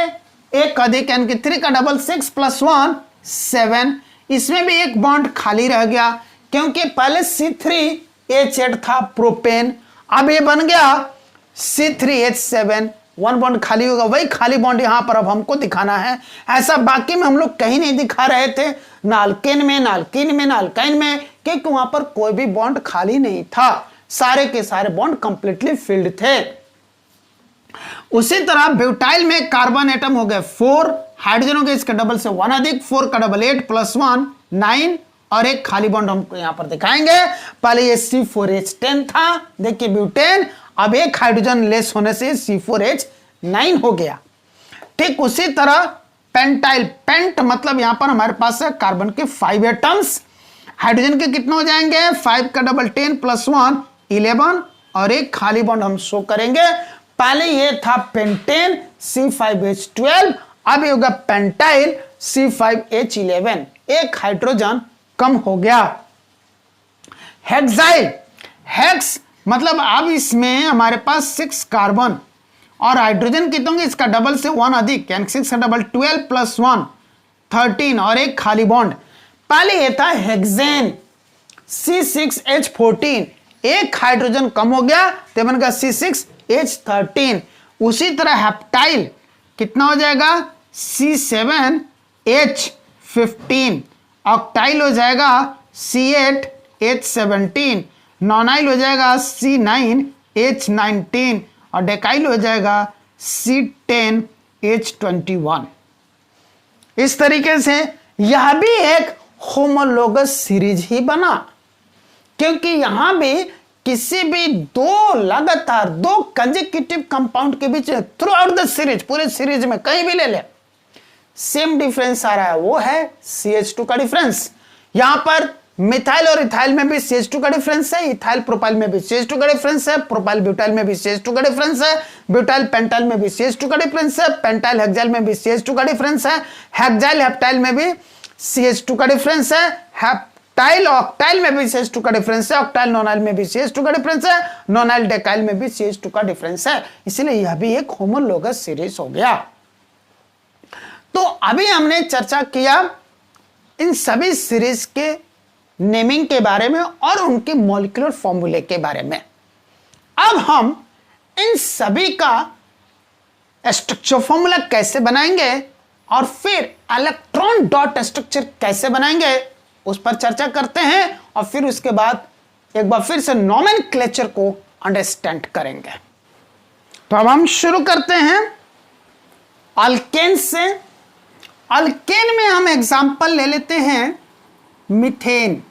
एक अधिक, यानी कि 3 का डबल 6 + 1 7। इसमें भी एक बॉन्ड खाली रह गया, क्योंकि पहले C3H8 था प्रोपेन, अब ये बन गया C3H7, 1 बॉन्ड खाली होगा। वही खाली बॉन्ड यहां पर अब हमको दिखाना है। ऐसा बाकी में हम लोग कहीं नहीं दिखा रहे थे, ना अल्केन में, ना अल्कीन में, ना अल्काइन में, क्योंकि वहां पर कोई भी बॉन्ड खाली नहीं था, सारे के सारे बॉन्ड कंप्लीटली फिल्ड थे। उसी तरह ब्यूटाइल में कार्बन एटम हो गए 4, हाइड्रोजन हो गए इसके डबल से 1 अधिक, 4 का डबल 8 + 1 9, और एक खाली बॉन्ड हमको यहां पर दिखाएंगे। पहले ये C4H10 था, देखिए ब्यूटेन, अब एक हाइड्रोजन लेस होने से C4H9 हो गया। ठीक उसी तरह पेंटाइल, पेंट मतलब यहां पर हमारे पास है कार्बन के 5 एटम्स, हाइड्रोजन के कितने हो जाएंगे? 5 का डबल 10 + 1 11, और एक खाली बॉन्ड हम शो करेंगे। पहले ये था पेंटेन C5H12, अब ये होगा पेंटाइल C5H11, एक हाइड्रोजन कम हो गया। हेक्साइल, हेक्स मतलब अब इसमें हमारे पास 6 कार्बन और हाइड्रोजन कितने होंगे, इसका डबल से 1 अधिक, यानी 6 का डबल 12 प्लस 1 13 और एक खाली बॉन्ड। पहले ये था हेक्सेन C6H14, एक हाइड्रोजन कम हो गया तो बन गया C6H13। उसी तरह हेप्टाइल कितना हो जाएगा C7H15, ऑक्टाइल हो जाएगा C8H17, नॉनाइल हो जाएगा C9H19 और डेकाइल हो जाएगा C10H21। इस तरीके से यह भी एक होमोलोगस सीरीज ही बना, क्योंकि यहां भी किसी भी दो लगातार दो कंसेक्यूटिव कंपाउंड के बीच थ्रू आउट द सीरीज, पूरे सीरीज में कहीं भी ले ले सेम डिफरेंस आ रहा है, वो है CH2 का डिफरेंस। यहां पर मिथाइल और इथाइल में भी CH2 का डिफरेंस है, इथाइल प्रोपाइल में भी CH2 का डिफरेंस है, प्रोपाइल ब्यूटाइल में भी CH2 का डिफरेंस है, ब्यूटाइल पेंटाइल में भी CH2 का डिफरेंस है, पेंटाइल हेक्साइल में भी CH2 का डिफरेंस है, हेक्साइल हेप्टाइल में भी CH2 का डिफरेंस है, हेप्टाइल ऑक्टाइल में भी CH2 का डिफरेंस है, ऑक्टाइल नॉनाइल में भी CH2 का डिफरेंस है, नॉनाइल डेकाइल में भी CH2 का डिफरेंस है। इसलिए यह भी एक होमोलोगस सीरीज हो गया। तो अभी हमने चर्चा किया इन सभी सीरीज के नेमिंग के बारे में और उनके मॉलिक्यूलर फॉर्मूले के बारे में। अब हम इन सभी का स्ट्रक्चर फॉर्मूला कैसे बनाएंगे और फिर इलेक्ट्रॉन डॉट स्ट्रक्चर कैसे बनाएंगे उस पर चर्चा करते हैं, और फिर उसके बाद एक बार फिर से नोमेनक्लेचर को अंडरस्टैंड करेंगे। तो अब हम शुरू करते हैं अल्केन से। अल्केन में हम एग्जांपल ले लेते हैं मीथेन।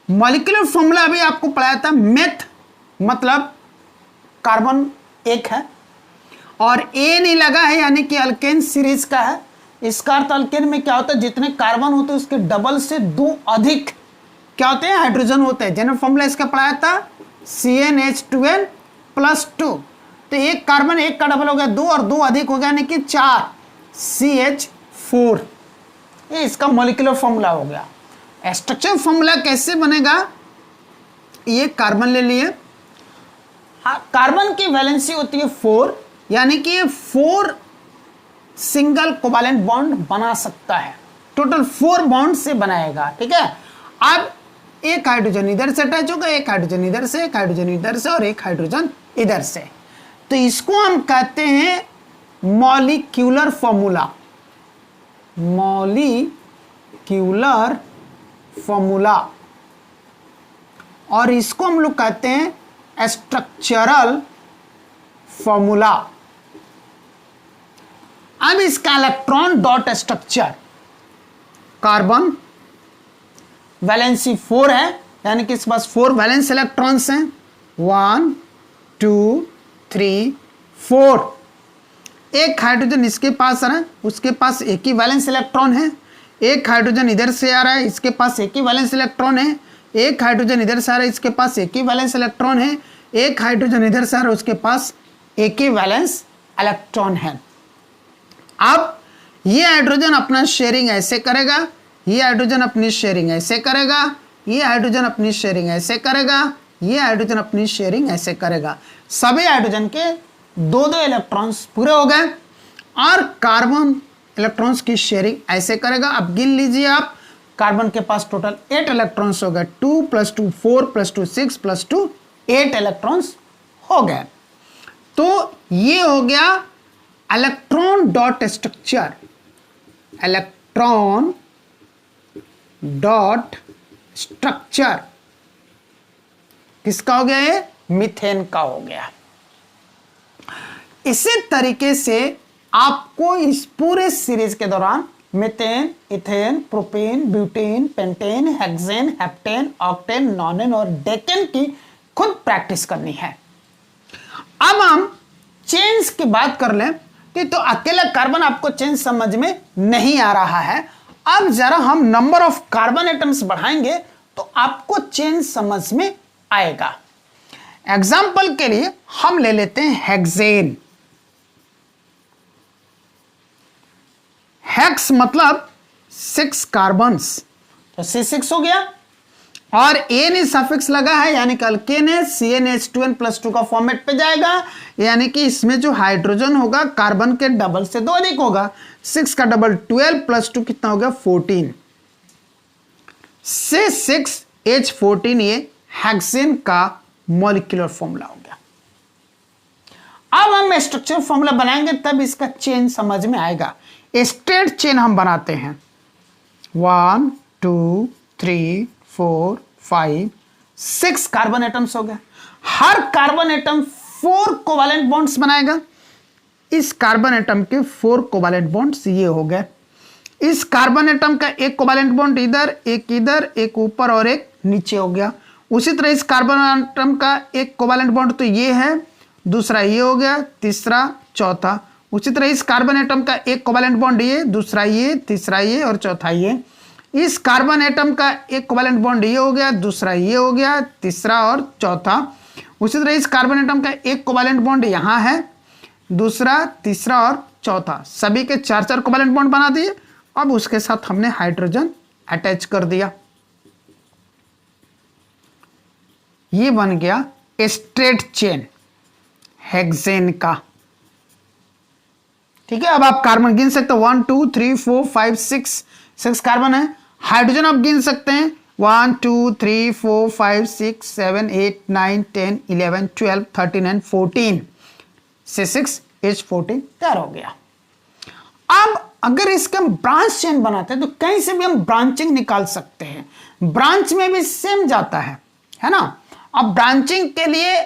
मॉलिक्यूलर फॉर्मूला अभी आपको पढ़ाया था, मेथ मतलब कार्बन एक है और ए नहीं लगा है, यानी कि अल्केन सीरीज का है। इसका अर्थ अल्केन में क्या होता है, जितने कार्बन होते हैं उसके डबल से 2 अधिक क्या होते हैं, हाइड्रोजन होते हैं। जनरल फॉर्मूला इसका पढ़ाया था CnH2n + 2, तो एक कार्बन एक का डबल हो गया 2 और 2 अधिक हो गया यानी कि 4 CH4। ये इसका मॉलिक्यूलर फॉर्मूला हो गया। स्ट्रक्चर फॉर्मूला कैसे बनेगा, ये कार्बन ले लिए, कार्बन की वैलेंसी होती है 4, यानी कि ये 4 सिंगल कोवैलेंट बॉन्ड बना सकता है, टोटल 4 बॉन्ड से बनाएगा। ठीक है, अब एक हाइड्रोजन इधर से अटैच होगा, एक हाइड्रोजन इधर से, एक हाइड्रोजन इधर से और एक हाइड्रोजन इधर से, तो इसको हम कहते हैं मॉलिक्यूलर फॉर्मूला। मॉलिक्यूलर फॉर्मूला, और इसको हम लोग कहते हैं स्ट्रक्चरल फॉर्मूला। अब इसका electron dot structure, carbon valency 4 है, यानी कि इस पास 4 वैलेंस इलेक्ट्रॉन्स हैं, 1 2 3 4। एक हाइड्रोजन इसके पास आ रहा है, उसके पास एक ही वैलेंस इलेक्ट्रॉन है, एक हाइड्रोजन इधर से आ रहा है, इसके पास एक ही वैलेंस इलेक्ट्रॉन है, एक हाइड्रोजन इधर से आ रहा है, इसके पास एक ही वैलेंस इलेक्ट्रॉन है, एक हाइड्रोजन इधर से आ रहा है, उसके पास एक ही वैलेंस इलेक्ट्रॉन है। अब ये हाइड्रोजन अपना शेयरिंग ऐसे करेगा, ये हाइड्रोजन अपनी शेयरिंग ऐसे करेगा, ये हाइड्रोजन अपनी शेयरिंग ऐसे करेगा, ये हाइड्रोजन अपनी शेयरिंग ऐसे करेगा। सभी हाइड्रोजन के 2-2 इलेक्ट्रॉन्स पूरे हो गए, और कार्बन इलेक्ट्रॉन्स की शेयरिंग ऐसे करेगा। अब गिन लीजिए आप, कार्बन के पास टोटल 8 इलेक्ट्रॉन्स हो गए, 2 + 2 4 + 2 6 + 2 8 इलेक्ट्रॉन्स हो गए। तो ये हो गया electron dot structure, electron dot structure किसका हो गया, ये मीथेन का हो गया। इसी तरीके से आपको इस पूरे सीरीज के दौरान methane, ethane, propane, butane, pentane, hexane, heptane, octane, nonane और डेकेन की खुद प्रैक्टिस करनी है। अब हम चेन्स की बात कर लें तो अकेला कार्बन आपको चेन समझ में नहीं आ रहा है। अब जरा हम नंबर ऑफ कार्बन एटम्स बढ़ाएंगे तो आपको चेन समझ में आएगा। एग्जाम्पल के लिए हम ले लेते हैं हेक्सेन। हेक्स मतलब 6 कार्बन्स, तो C6 हो गया। और एन सफिक्स लगा है यानी कि अल्केन है, CnH2n+2 का फॉर्मेट पे जाएगा, यानी कि इसमें जो हाइड्रोजन होगा कार्बन के डबल से 2 अधिक होगा। 6 का डबल 12 + 2 कितना हो गया 14 से 6H14 ये हेक्सेन का मॉलिक्यूलर फॉर्मूला हो गया। अब हम स्ट्रक्चर फॉर्मूला बनाएंगे तब इसका चेन समझ में आएगा। स्ट्रेट चेन हम बनाते हैं 1 2 3 4 5 6 कार्बन एटम्स हो गए। हर कार्बन एटम 4 कोवैलेंट बॉन्ड्स बनाएगा। इस कार्बन एटम के 4 कोवैलेंट बॉन्ड्स ये हो गए। इस कार्बन एटम का एक कोवैलेंट बॉन्ड इधर, एक ऊपर और एक नीचे हो गया। उसी तरह इस कार्बन एटम का एक कोवैलेंट बॉन्ड तो ये है, दूसरा ये हो गया, तीसरा, चौथा। उसी तरह इस कार्बन एटम का एक कोवैलेंट बॉन्ड ये, दूसरा ये, तीसरा ये और चौथा ये। इस कार्बन एटम का एक कोवैलेंट बॉन्ड ये हो गया, दूसरा ये हो गया, तीसरा और चौथा। उसी तरह इस कार्बन एटम का एक कोवैलेंट बॉन्ड यहाँ है, दूसरा, तीसरा और चौथा। सभी के 4-4 कोवैलेंट बॉन्ड बना दिए। अब उसके साथ हमने हाइड्रोजन अटैच कर दिया। ये बन गया स्ट्रेट चेन हेक्सेन का। ठीक है, अब आप कार्बन गिन सकते हो 1 2 3 4 5 6 कार्बन है। हाइड्रोजन आप गिन सकते हैं 1 2 3 4 5 6 7 8 9 10 11 12 13 एंड 14 से 6H14 तैयार हो गया। अब अगर इसका हम ब्रांच चेन बनाते हैं तो कहीं से भी हम ब्रांचिंग निकाल सकते हैं। ब्रांच में भी सेम जाता है ना। अब ब्रांचिंग के लिए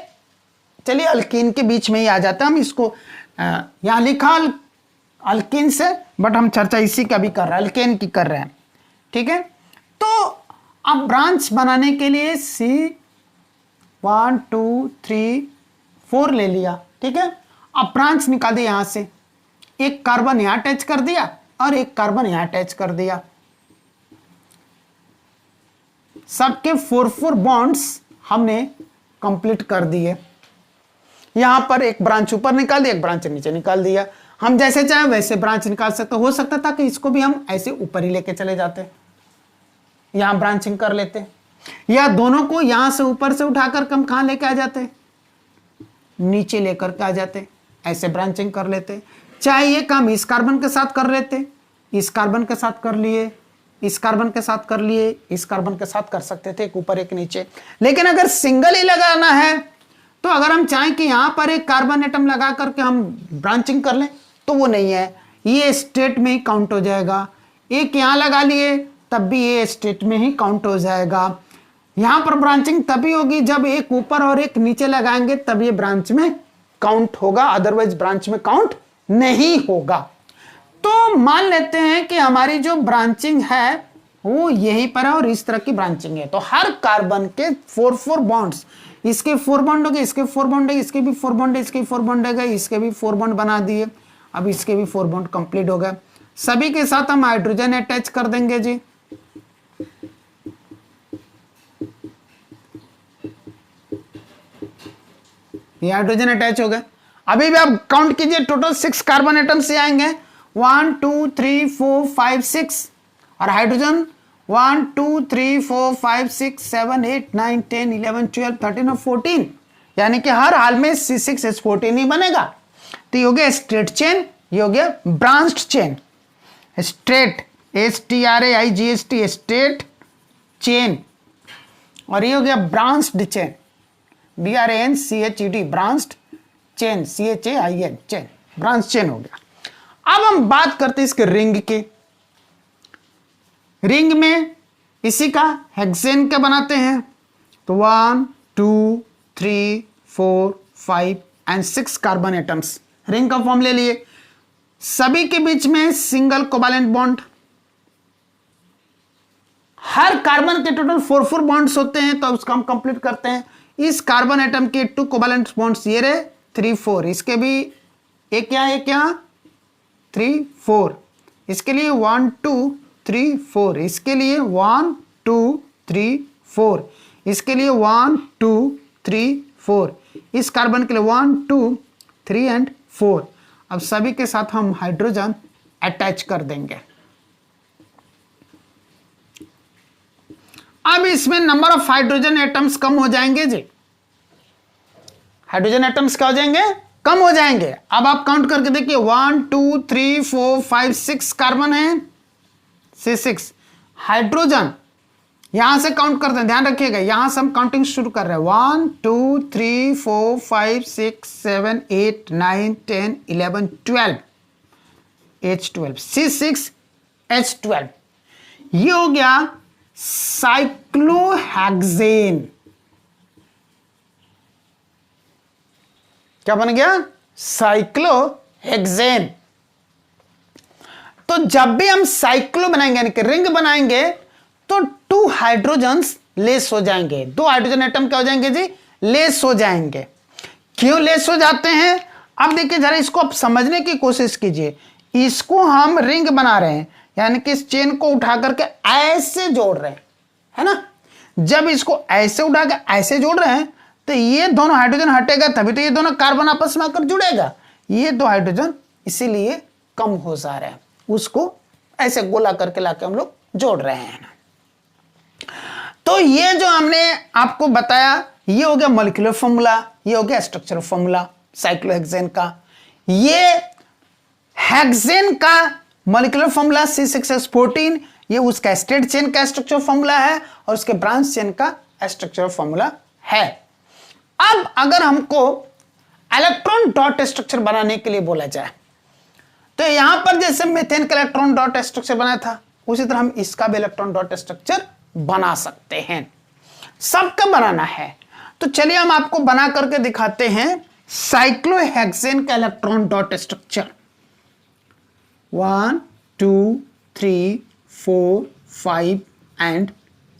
चलिए अल्कीन के बीच में ही आ जाता है। हम इसको यहां लिखा अल्कीन से, बट हम चर्चा इसी का भी कर रहे हैं, अल्केन की कर रहे हैं। ठीक है, तो अब ब्रांच बनाने के लिए C1 2 3 4 ले लिया। ठीक है, अब ब्रांच निकाल दिया। यहां से एक कार्बन यहां अटैच कर दिया और एक कार्बन यहां अटैच कर दिया। सबके 4 बॉन्ड्स हमने कंप्लीट कर दिए। यहां पर एक ब्रांच ऊपर निकाल दिया, एक ब्रांच नीचे निकाल दिया। हम जैसे चाहे वैसे ब्रांच निकाल सकते। हो सकता था कि इसको भी हम ऐसे ऊपर ही लेके चले जाते, यहां ब्रांचिंग कर लेते, या दोनों को यहां से ऊपर से उठाकर हम कहां लेके आ जाते, नीचे लेकर के आ जाते, ऐसे ब्रांचिंग कर लेते। चाहे ये काम इस कार्बन के साथ कर लेते, इस कार्बन के साथ कर लिए, इस कार्बन के साथ कर लिए, इस कार्बन के साथ कर सकते थे, एक ऊपर एक नीचे। लेकिन अगर सिंगल ही लगाना है तो अगर हम चाहें कि यहां पर एक कार्बन एटम लगा करके हम ब्रांचिंग कर लें तो वो नहीं है, ये स्टेट में ही काउंट हो जाएगा। एक यहां लगा लिए तब भी ये स्टेट में ही काउंट हो जाएगा। यहां पर ब्रांचिंग तभी होगी जब एक ऊपर और एक नीचे लगाएंगे, तब ये ब्रांच में काउंट होगा, अदरवाइज ब्रांच में काउंट नहीं होगा। तो मान लेते हैं कि हमारी जो ब्रांचिंग है वो यहीं पर है और इस तरह की ब्रांचिंग है। तो हर कार्बन के 4 बॉन्ड्स, इसके 4 बॉन्ड हो गए, इसके 4 बॉन्ड है, इसके भी 4 बॉन्ड है, इसके 4 बॉन्ड है, इसके भी 4 बॉन्ड बना दिए। अब इसके भी 4 बॉन्ड कंप्लीट हो गए। सभी के साथ हम हाइड्रोजन अटैच कर देंगे जी। ये हाइड्रोजन अटैच हो गए। अभी भी आप काउंट कीजिए, टोटल 6 कार्बन एटम से आएंगे 1 2 3 4 5 6 और हाइड्रोजन 1 2 3 4 5 6 7 8 9 10 11 12 13 और 14, यानी कि हर हाल में C6H14 ही बनेगा। तो ये हो गया स्ट्रेट चेन, ये हो गया branched chain. Straight STRAIGHT straight chain, और ये हो गया branched chain BRANCHED branched chain CHAIN chain, branch chain हो गया। अब हम बात करते हैं इसके रिंग की। रिंग में इसी का हेक्सेन का बनाते हैं। तो 1 2 3 4 5 एंड 6 कार्बन एटम्स, रिंग का फॉर्म ले लिए। सभी के बीच में सिंगल कोवैलेंट बॉन्ड। हर कार्बन के टोटल 4 बॉन्ड्स होते हैं, तो उसका हम कंप्लीट करते हैं। इस कार्बन एटम के 2 कोवैलेंट बॉन्ड्स ये रहे 3 4, इसके भी एक यहां 3 4, इसके लिए 1 2 3 4, इसके लिए 1 2 3 4, इसके लिए 1 2 3 4, इस कार्बन के लिए 1 2 3 एंड 4। अब सभी के साथ हम हाइड्रोजन अटैच कर देंगे। अब इसमें number of hydrogen atoms come हो जाएंगे जी, हाइड्रोजन एटम्स क्या हो जाएंगे, कम हो जाएंगे। अब आप काउंट करके देखिए 1 2 3 4 5 6 कार्बन है, C6 हाइड्रोजन, यहां से काउंट करते हैं, ध्यान रखिएगा, यहां से हम काउंटिंग शुरू कर रहे हैं 1 2 3 4 5 6 7 8 9 10 11 12 H12 C6H12, ये हो गया साइक्लोहेक्सेन। क्या बन गया, साइक्लोहेक्सेन। तो जब भी हम साइक्लो बनाएंगे यानी कि रिंग बनाएंगे तो 2 हाइड्रोजन्स लेस हो जाएंगे, 2 हाइड्रोजन एटम क्या हो जाएंगे जी, लेस हो जाएंगे। क्यों लेस हो जाते हैं, अब देखिए जरा इसको आप समझने की कोशिश कीजिए। इसको हम रिंग बना रहे हैं यानी कि इस चेन को उठा करके ऐसे जोड़ रहे हैं, है ना। जब इसको ऐसे उठा के ऐसे जोड़ रहे हैं तो ये दोनों हाइड्रोजन हटेगा तभी तो ये दोनों कार्बन आपस में आकर जुड़ेगा, ये 2 हाइड्रोजन इसीलिए कम हो जा रहे हैं, उसको ऐसे गोला करके लाके हम लोग जोड़ रहे हैं ना। तो ये जो हमने आपको बताया ये हो गया मॉलिक्यूलर फॉर्मूला, ये हो गया स्ट्रक्चरल फॉर्मूला साइक्लोहेक्सेन का। ये हेक्सेन का मॉलिक्यूलर फॉर्मूला C6H14, ये उसका स्ट्रेट चेन का स्ट्रक्चरल फॉर्मूला है और उसके ब्रांच चेन का स्ट्रक्चरल फॉर्मूला है। अब अगर हमको इलेक्ट्रॉन डॉट स्ट्रक्चर बनाने के लिए बोला जाए तो यहां पर जैसे मीथेन का इलेक्ट्रॉन डॉट स्ट्रक्चर बनाया था उसी तरह हम इसका भी इलेक्ट्रॉन डॉट स्ट्रक्चर बना सकते हैं। सबका बनाना है तो चलिए हम आपको बना करके दिखाते हैं साइक्लोहेक्सेन का इलेक्ट्रॉन डॉट स्ट्रक्चर। 1 2 3 4 5 एंड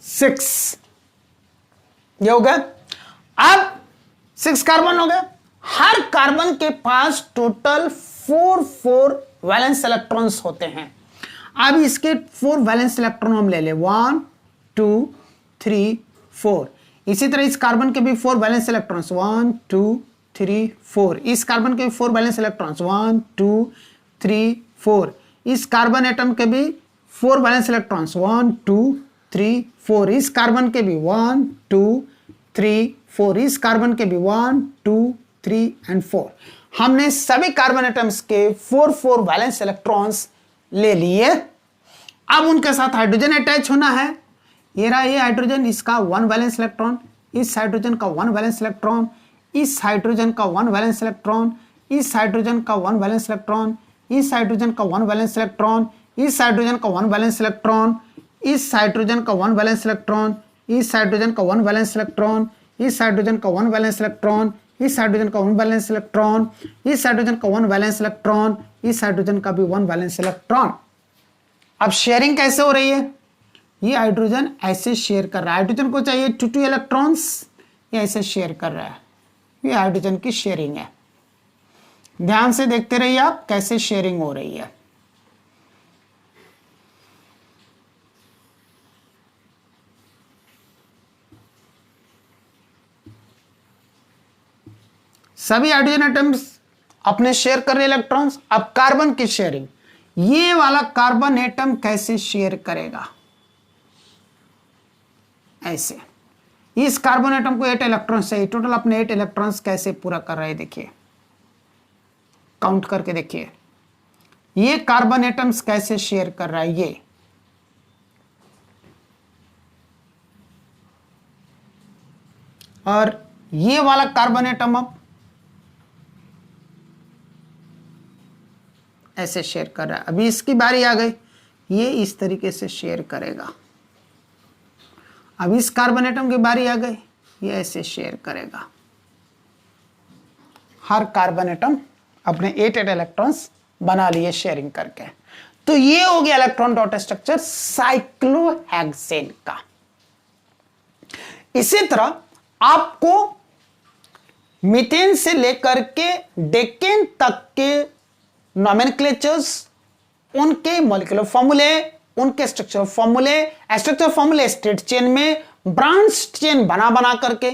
6, ये हो गया। अब 6 कार्बन हो गए, हर कार्बन के पास टोटल 4 वैलेंस इलेक्ट्रॉन्स होते हैं। अब इसके 4 वैलेंस इलेक्ट्रॉन हम ले ले 1 2 3 4, इसी तरह इस कार्बन के भी 4 वैलेंस इलेक्ट्रॉन्स 1 2 3 4, इस कार्बन के भी 4 वैलेंस इलेक्ट्रॉन्स 1 2 3 4, इस कार्बन एटम के भी 4 वैलेंस इलेक्ट्रॉन्स 1 2 3 4, इस कार्बन के भी 1 2 3 4, इस कार्बन के भी 1 2 3 एंड 4। हमने सभी कार्बन एटम्स के 4 वैलेंस इलेक्ट्रॉन्स ले लिए। अब उनके साथ हाइड्रोजन अटैच होना है, ये रहा ये हाइड्रोजन, इसका 1 वैलेंस इलेक्ट्रॉन, इस हाइड्रोजन का 1 वैलेंस इलेक्ट्रॉन, इस हाइड्रोजन का 1 वैलेंस इलेक्ट्रॉन, इस हाइड्रोजन का 1 वैलेंस इलेक्ट्रॉन, इस हाइड्रोजन का 1 वैलेंस इलेक्ट्रॉन, इस हाइड्रोजन का 1 वैलेंस इलेक्ट्रॉन, इस हाइड्रोजन का 1 वैलेंस इलेक्ट्रॉन, इस हाइड्रोजन का 1 वैलेंस इलेक्ट्रॉन, इस हाइड्रोजन का 1 वैलेंस इलेक्ट्रॉन, इस हाइड्रोजन का 1 वैलेंस इलेक्ट्रॉन, इस हाइड्रोजन का 1 वैलेंस इलेक्ट्रॉन, इस हाइड्रोजन का भी 1 वैलेंस इलेक्ट्रॉन। अब शेयरिंग कैसे हो रही है, ये हाइड्रोजन ऐसे शेयर कर रहा है, हाइड्रोजन को चाहिए 2 इलेक्ट्रॉन्स, ये ऐसे शेयर कर रहा है, ये हाइड्रोजन की शेयरिंग है। ध्यान से देखते रहिए आप कैसे शेयरिंग हो रही है। सभी हाइड्रोजन एटम्स अपने शेयर कर रहे इलेक्ट्रॉन्स। अब कार्बन की शेयरिंग, ये वाला कार्बन एटम कैसे शेयर करेगा, ऐसे इस कार्बन एटम को 8 इलेक्ट्रॉन्स चाहिए, टोटल अपने 8 इलेक्ट्रॉन्स कैसे पूरा कर रहे हैं देखिए, काउंट करके देखिए ये कार्बन एटम्स कैसे शेयर कर रहा है, ये और ये वाला कार्बन एटम अब ऐसे शेयर कर रहा है। अभी इसकी बारी आ गई, ये इस तरीके से शेयर करेगा। अब इस कार्बन एटम की बारी आ गई, ये ऐसे शेयर करेगा। हर कार्बन एटम अपने 8 इलेक्ट्रॉन्स बना लिए शेयरिंग करके। तो ये हो गया इलेक्ट्रॉन डॉट स्ट्रक्चर साइक्लोहेक्सेन का। इसी तरह आपको मीथेन से लेकर के डेकेन तक के नॉमेनक्लेचर्स, उनके मॉलिक्यूलर फॉर्मूले, उनके स्ट्रक्चर फॉर्मूले स्ट्रेट चेन में, ब्रांच चेन बना बना करके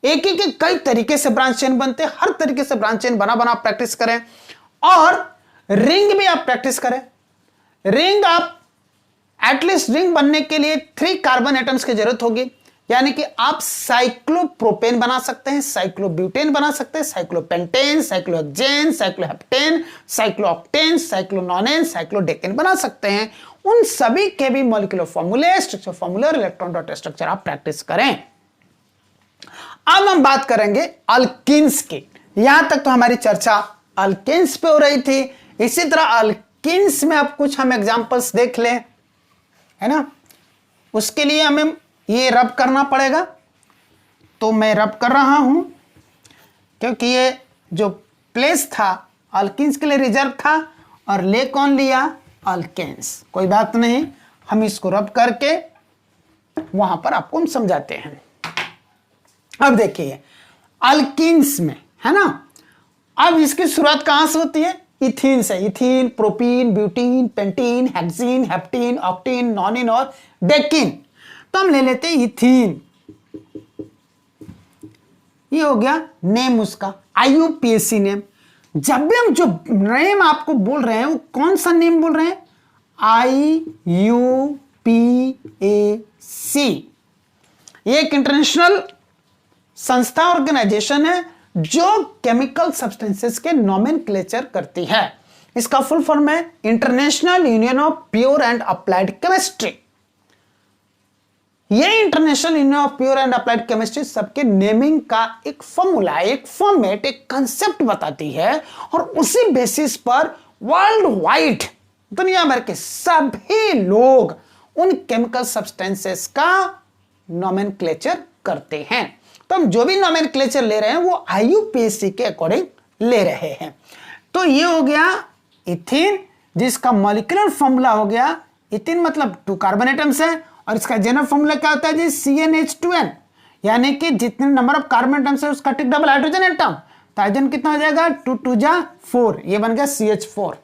एक एक कई तरीके से ब्रांच चेन बनते हैं, हर तरीके से ब्रांच चेन बना बना प्रैक्टिस करें। और रिंग भी आप प्रैक्टिस करें। रिंग आप एटलीस्ट रिंग बनने के लिए 3 कार्बन एटम्स की जरूरत होगी, यानी कि आप साइक्लोप्रोपेन बना सकते हैं, साइक्लोब्यूटेन बना सकते हैं, साइक्लोपेंटेन, साइक्लोहेक्सेन, साइक्लोहेप्टेन, साइक्लोऑक्टेन, साइक्लोनोनेन, साइक्लोडेकेन बना सकते हैं। उन सभी के भी मॉलिक्यूलर फॉर्मूले, स्ट्रक्चर फॉर्मूले और इलेक्ट्रॉन डॉट स्ट्रक्चर आप प्रैक्टिस करें। अब हम बात करेंगे अल्कीन्स की। यहां तक तो हमारी चर्चा अल्केन्स पे हो रही थी। इसी तरह अल्कीन्स में अब कुछ हम एग्जांपल्स देख लें, है ना। उसके लिए हमें ये रब करना पड़ेगा, तो मैं रब कर रहा हूं, क्योंकि ये जो प्लेस था अल्कीन्स के लिए रिजर्व था और ले कौन लिया, अल्केन्स। कोई बात नहीं, हम इसको रब करके वहां पर आपको हम समझाते हैं। अब देखिए अल्कीन्स में, है ना, अब इसकी शुरुआत कहां से होती है, इथीन से। Ethene, propene, butene, pentene, hexene, heptene, octene, nonene और डेकिन। तो हम ले लेते हैं इथीन। ये हो गया नेम उसका, IUPAC नेम। जब भी हम जो नेम आपको बोल रहे हैं वो कौन सा नेम बोल रहे हैं, IUPAC। ये एक इंटरनेशनल संस्था, ऑर्गेनाइजेशन है जो केमिकल सब्सटेंसेस के नोमेनक्लेचर करती है। इसका फुल फॉर्म है international union of pure and applied chemistry. ये international union of pure and applied chemistry सबके नेमिंग का एक फॉर्मूला, एक फॉर्मेट, एक कंसेप्ट बताती है और उसी बेसिस पर वर्ल्ड वाइड दुनिया भर के सभी लोग उन केमिकल सब्सटेंसेस का नोमेनक्लेचर करते हैं। तो हम जो भी नोमेनक्लेचर ले रहे हैं वो IUPAC के अकॉर्डिंग ले रहे हैं। तो ये हो गया इथीन, जिसका मॉलिक्यूलर फॉर्मूला हो गया, इथीन मतलब 2 कार्बन एटम्स है और इसका जनरल फॉर्मूला क्या होता है जी, CnH2n, यानी कि जितने नंबर ऑफ कार्बन एटम्स है उसका टिक डबल हाइड्रोजन एटम। तो हाइड्रोजन कितना हो जाएगा, 2 2 जा 4, ये बन गया CH4,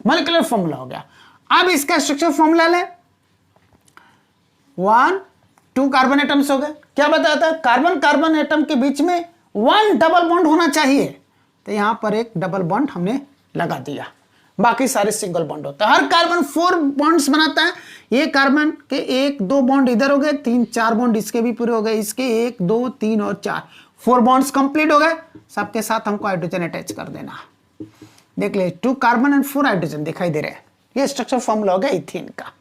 मॉलिक्यूलर फॉर्मूला हो गया। अब इसका स्ट्रक्चर फॉर्मूला ले, 1 2 कार्बन एटम्स हो गए। क्या बताया था, कार्बन कार्बन एटम के बीच में 1 डबल बॉन्ड होना चाहिए, तो यहां पर एक डबल बॉन्ड हमने लगा दिया, बाकी सारे सिंगल बॉन्ड होता है। हर कार्बन 4 बॉन्ड्स बनाता है। ये कार्बन के 1 2 बॉन्ड इधर हो गए, 3 4 बॉन्ड इसके भी पूरे हो गए, इसके 1 2 3 और 4 बॉन्ड्स कंप्लीट हो गए। सबके साथ हमको हाइड्रोजन अटैच कर देना। देख ले 2 कार्बन एंड 4 हाइड्रोजन दिखाई दे रहे हैं। ये स्ट्रक्चर फॉर्मूला हो गया इथीन का।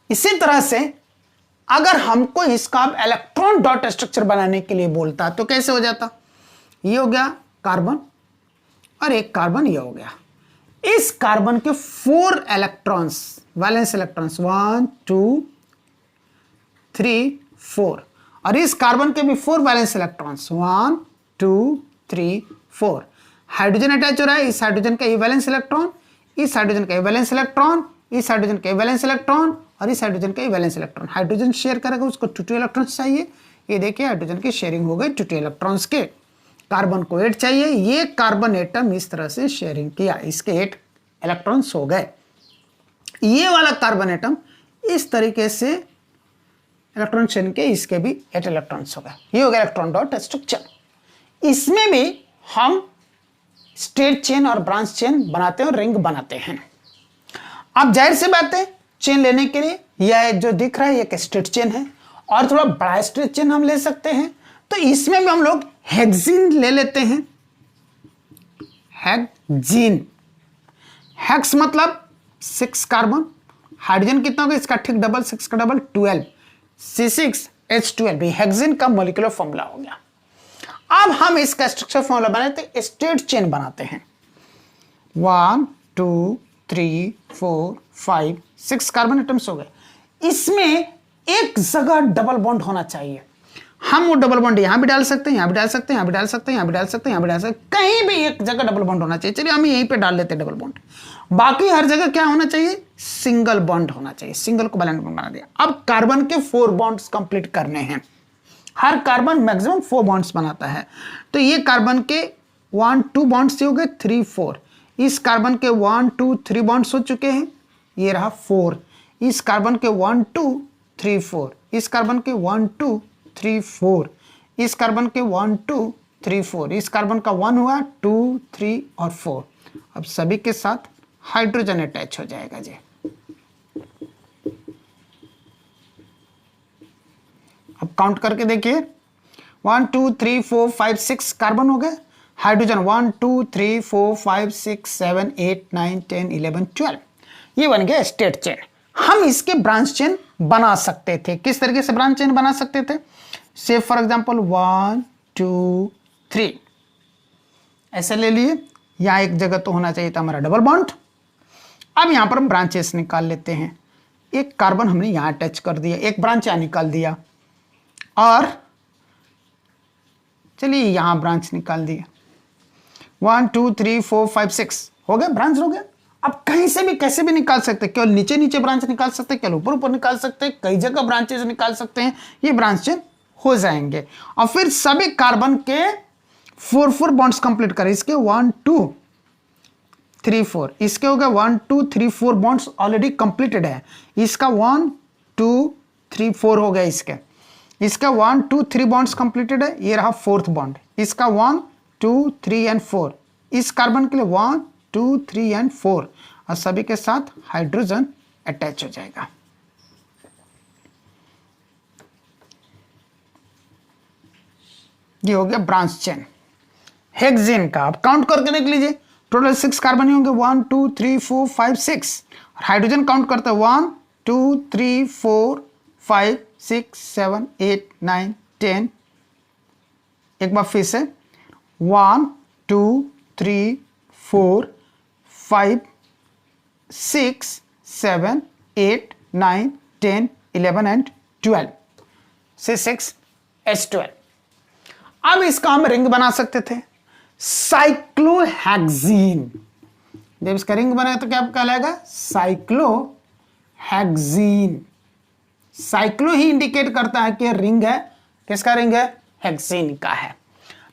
इसी तरह से अगर हमको इसका इलेक्ट्रॉन डॉट स्ट्रक्चर बनाने के लिए बोलता तो कैसे हो जाता, ये हो गया कार्बन और एक कार्बन ये हो गया। इस कार्बन के 4 इलेक्ट्रॉन्स, वैलेंस इलेक्ट्रॉन्स 1 2 3 4, और इस कार्बन के भी 4 वैलेंस इलेक्ट्रॉन्स 1 2 3 4। हाइड्रोजन अटैच हो रहा है, इस हाइड्रोजन का ये वैलेंस इलेक्ट्रॉन, इस हाइड्रोजन का ये वैलेंस इलेक्ट्रॉन, इस हाइड्रोजन का ये वैलेंस इलेक्ट्रॉन और इस हाइड्रोजन का ये वैलेंस इलेक्ट्रॉन। हाइड्रोजन शेयर करेगा, उसको 2 2 इलेक्ट्रॉन्स चाहिए। ये देखिए हाइड्रोजन की शेयरिंग हो गई 2 2 इलेक्ट्रॉन्स के। कार्बन को 8 चाहिए, ये कार्बन एटम इस तरह से शेयरिंग किया, इसके 8 इलेक्ट्रॉन्स हो गए। ये वाला कार्बन एटम इस तरीके से इलेक्ट्रॉन शेयरिंग के, इसके भी 8 इलेक्ट्रॉन्स हो गए। ये हो गया इलेक्ट्रॉन डॉट स्ट्रक्चर। इसमें भी हम स्ट्रेट चेन और ब्रांच चेन बनाते हैं और रिंग बनाते हैं। अब जाहिर सी बात है, चेन लेने के लिए यह जो दिख रहा है एक स्ट्रेट चेन है और थोड़ा बड़ा स्ट्रेट चेन हम ले सकते हैं। तो इसमें भी हम लोग हेक्सीन ले लेते हैं। हेक्सीन, हेक्स मतलब 6 कार्बन, हाइड्रोजन कितना होगा इसका ठीक डबल, 6 का डबल 12, C6H12 भी हेक्सीन का मॉलिक्यूलर फॉर्मूला हो गया। अब हम इसका स्ट्रक्चर फॉर्मूला बनाते, स्ट्रेट चेन बनाते हैं। 1 2 3 4 5 6 कार्बन एटम्स हो गए। इसमें एक जगह डबल बॉन्ड होना चाहिए। हम वो डबल बॉन्ड यहां भी डाल सकते हैं, यहां भी डाल सकते हैं, यहां भी डाल सकते हैं, यहां भी डाल सकते हैं, यहां भी डाल सकते हैं, कहीं भी एक जगह डबल बॉन्ड होना चाहिए। चलिए हम यहीं पे डाल लेते हैं डबल बॉन्ड। बाकी हर जगह क्या होना चाहिए, सिंगल बॉन्ड होना चाहिए। सिंगल को वैलेंट बॉन्ड बना दिया। अब कार्बन के 4 बॉन्ड्स कंप्लीट करने हैं। हर कार्बन मैक्सिमम 4 बॉन्ड्स बनाता है। तो ये कार्बन के 1 2 बॉन्ड्स हो गए, 3 4। इस कार्बन के 1 2 3 बॉन्ड्स हो चुके हैं, ये रहा 4। इस कार्बन के 1 2 3 4, इस कार्बन के 1 2 3 4, इस कार्बन के 1 2 3 4, इस कार्बन का 1 हुआ 2 3 और 4। अब सभी के साथ हाइड्रोजन अटैच हो जाएगा जी। अब काउंट करके देखिए 1 2 3 4 5 6 कार्बन हो गए। हाइड्रोजन 1 2 3 4 5 6 7 8 9 10 11 12, ये बन गया स्टेट चेन। हम इसके ब्रांच चेन बना सकते थे। किस तरीके से ब्रांच चेन बना सकते थे? से फॉर एग्जांपल 1 2 3 ऐसे ले लिए। यहां एक जगह तो होना चाहिए था हमारा डबल बॉन्ड। अब यहां पर हम ब्रांचेस निकाल लेते हैं। एक कार्बन हमने यहां अटैच कर दिया, एक ब्रांच यहां निकाल दिया, और चलिए यहां ब्रांच निकाल दिया। 1 2 3 4 5 6 हो गए, ब्रांच हो गया। अब कहीं से भी कैसे भी निकाल सकते हैं, केवल नीचे नीचे ब्रांच निकाल सकते हैं, केवल ऊपर ऊपर निकाल सकते हैं, कई जगह ब्रांचेस निकाल सकते हैं, ये ब्रांच चेन हो जाएंगे। और फिर सभी कार्बन के 4 बॉन्ड्स कंप्लीट करें। इसके 1 2 3 4, इसके हो गए 1 2 3 4 बॉन्ड्स ऑलरेडी कंप्लीटेड है। इसका 1 2 3 4 हो गया। इसका 1 2 3 बॉन्ड्स कंप्लीटेड है। ये रहा 4th बॉन्ड। इसका 1 2 3 एंड 4, इस कार्बन के लिए 1 2 3 एंड 4, और सभी के साथ हाइड्रोजन अटैच हो जाएगा। ये हो गया ब्रांच चेन हेक्सेन का। आप काउंट करके देख लीजिए, टोटल 6 कार्बन होंगे, 1 2 3 4 5 6। और हाइड्रोजन काउंट करते हैं 1 2 3 4 5 6 7 8 9 10। एक बार फिर से 1 2 3 4 5 6 7 8 9 10 11 एंड 12 से 6 H12। अब इसका हम रिंग बना सकते थे, साइक्लोहेक्सीन। जब इसका रिंग बना तो क्या कहलाएगा? साइक्लोहेक्सीन। साइक्लो ही इंडिकेट करता है कि रिंग है। किसका रिंग है? हेक्सीन का है।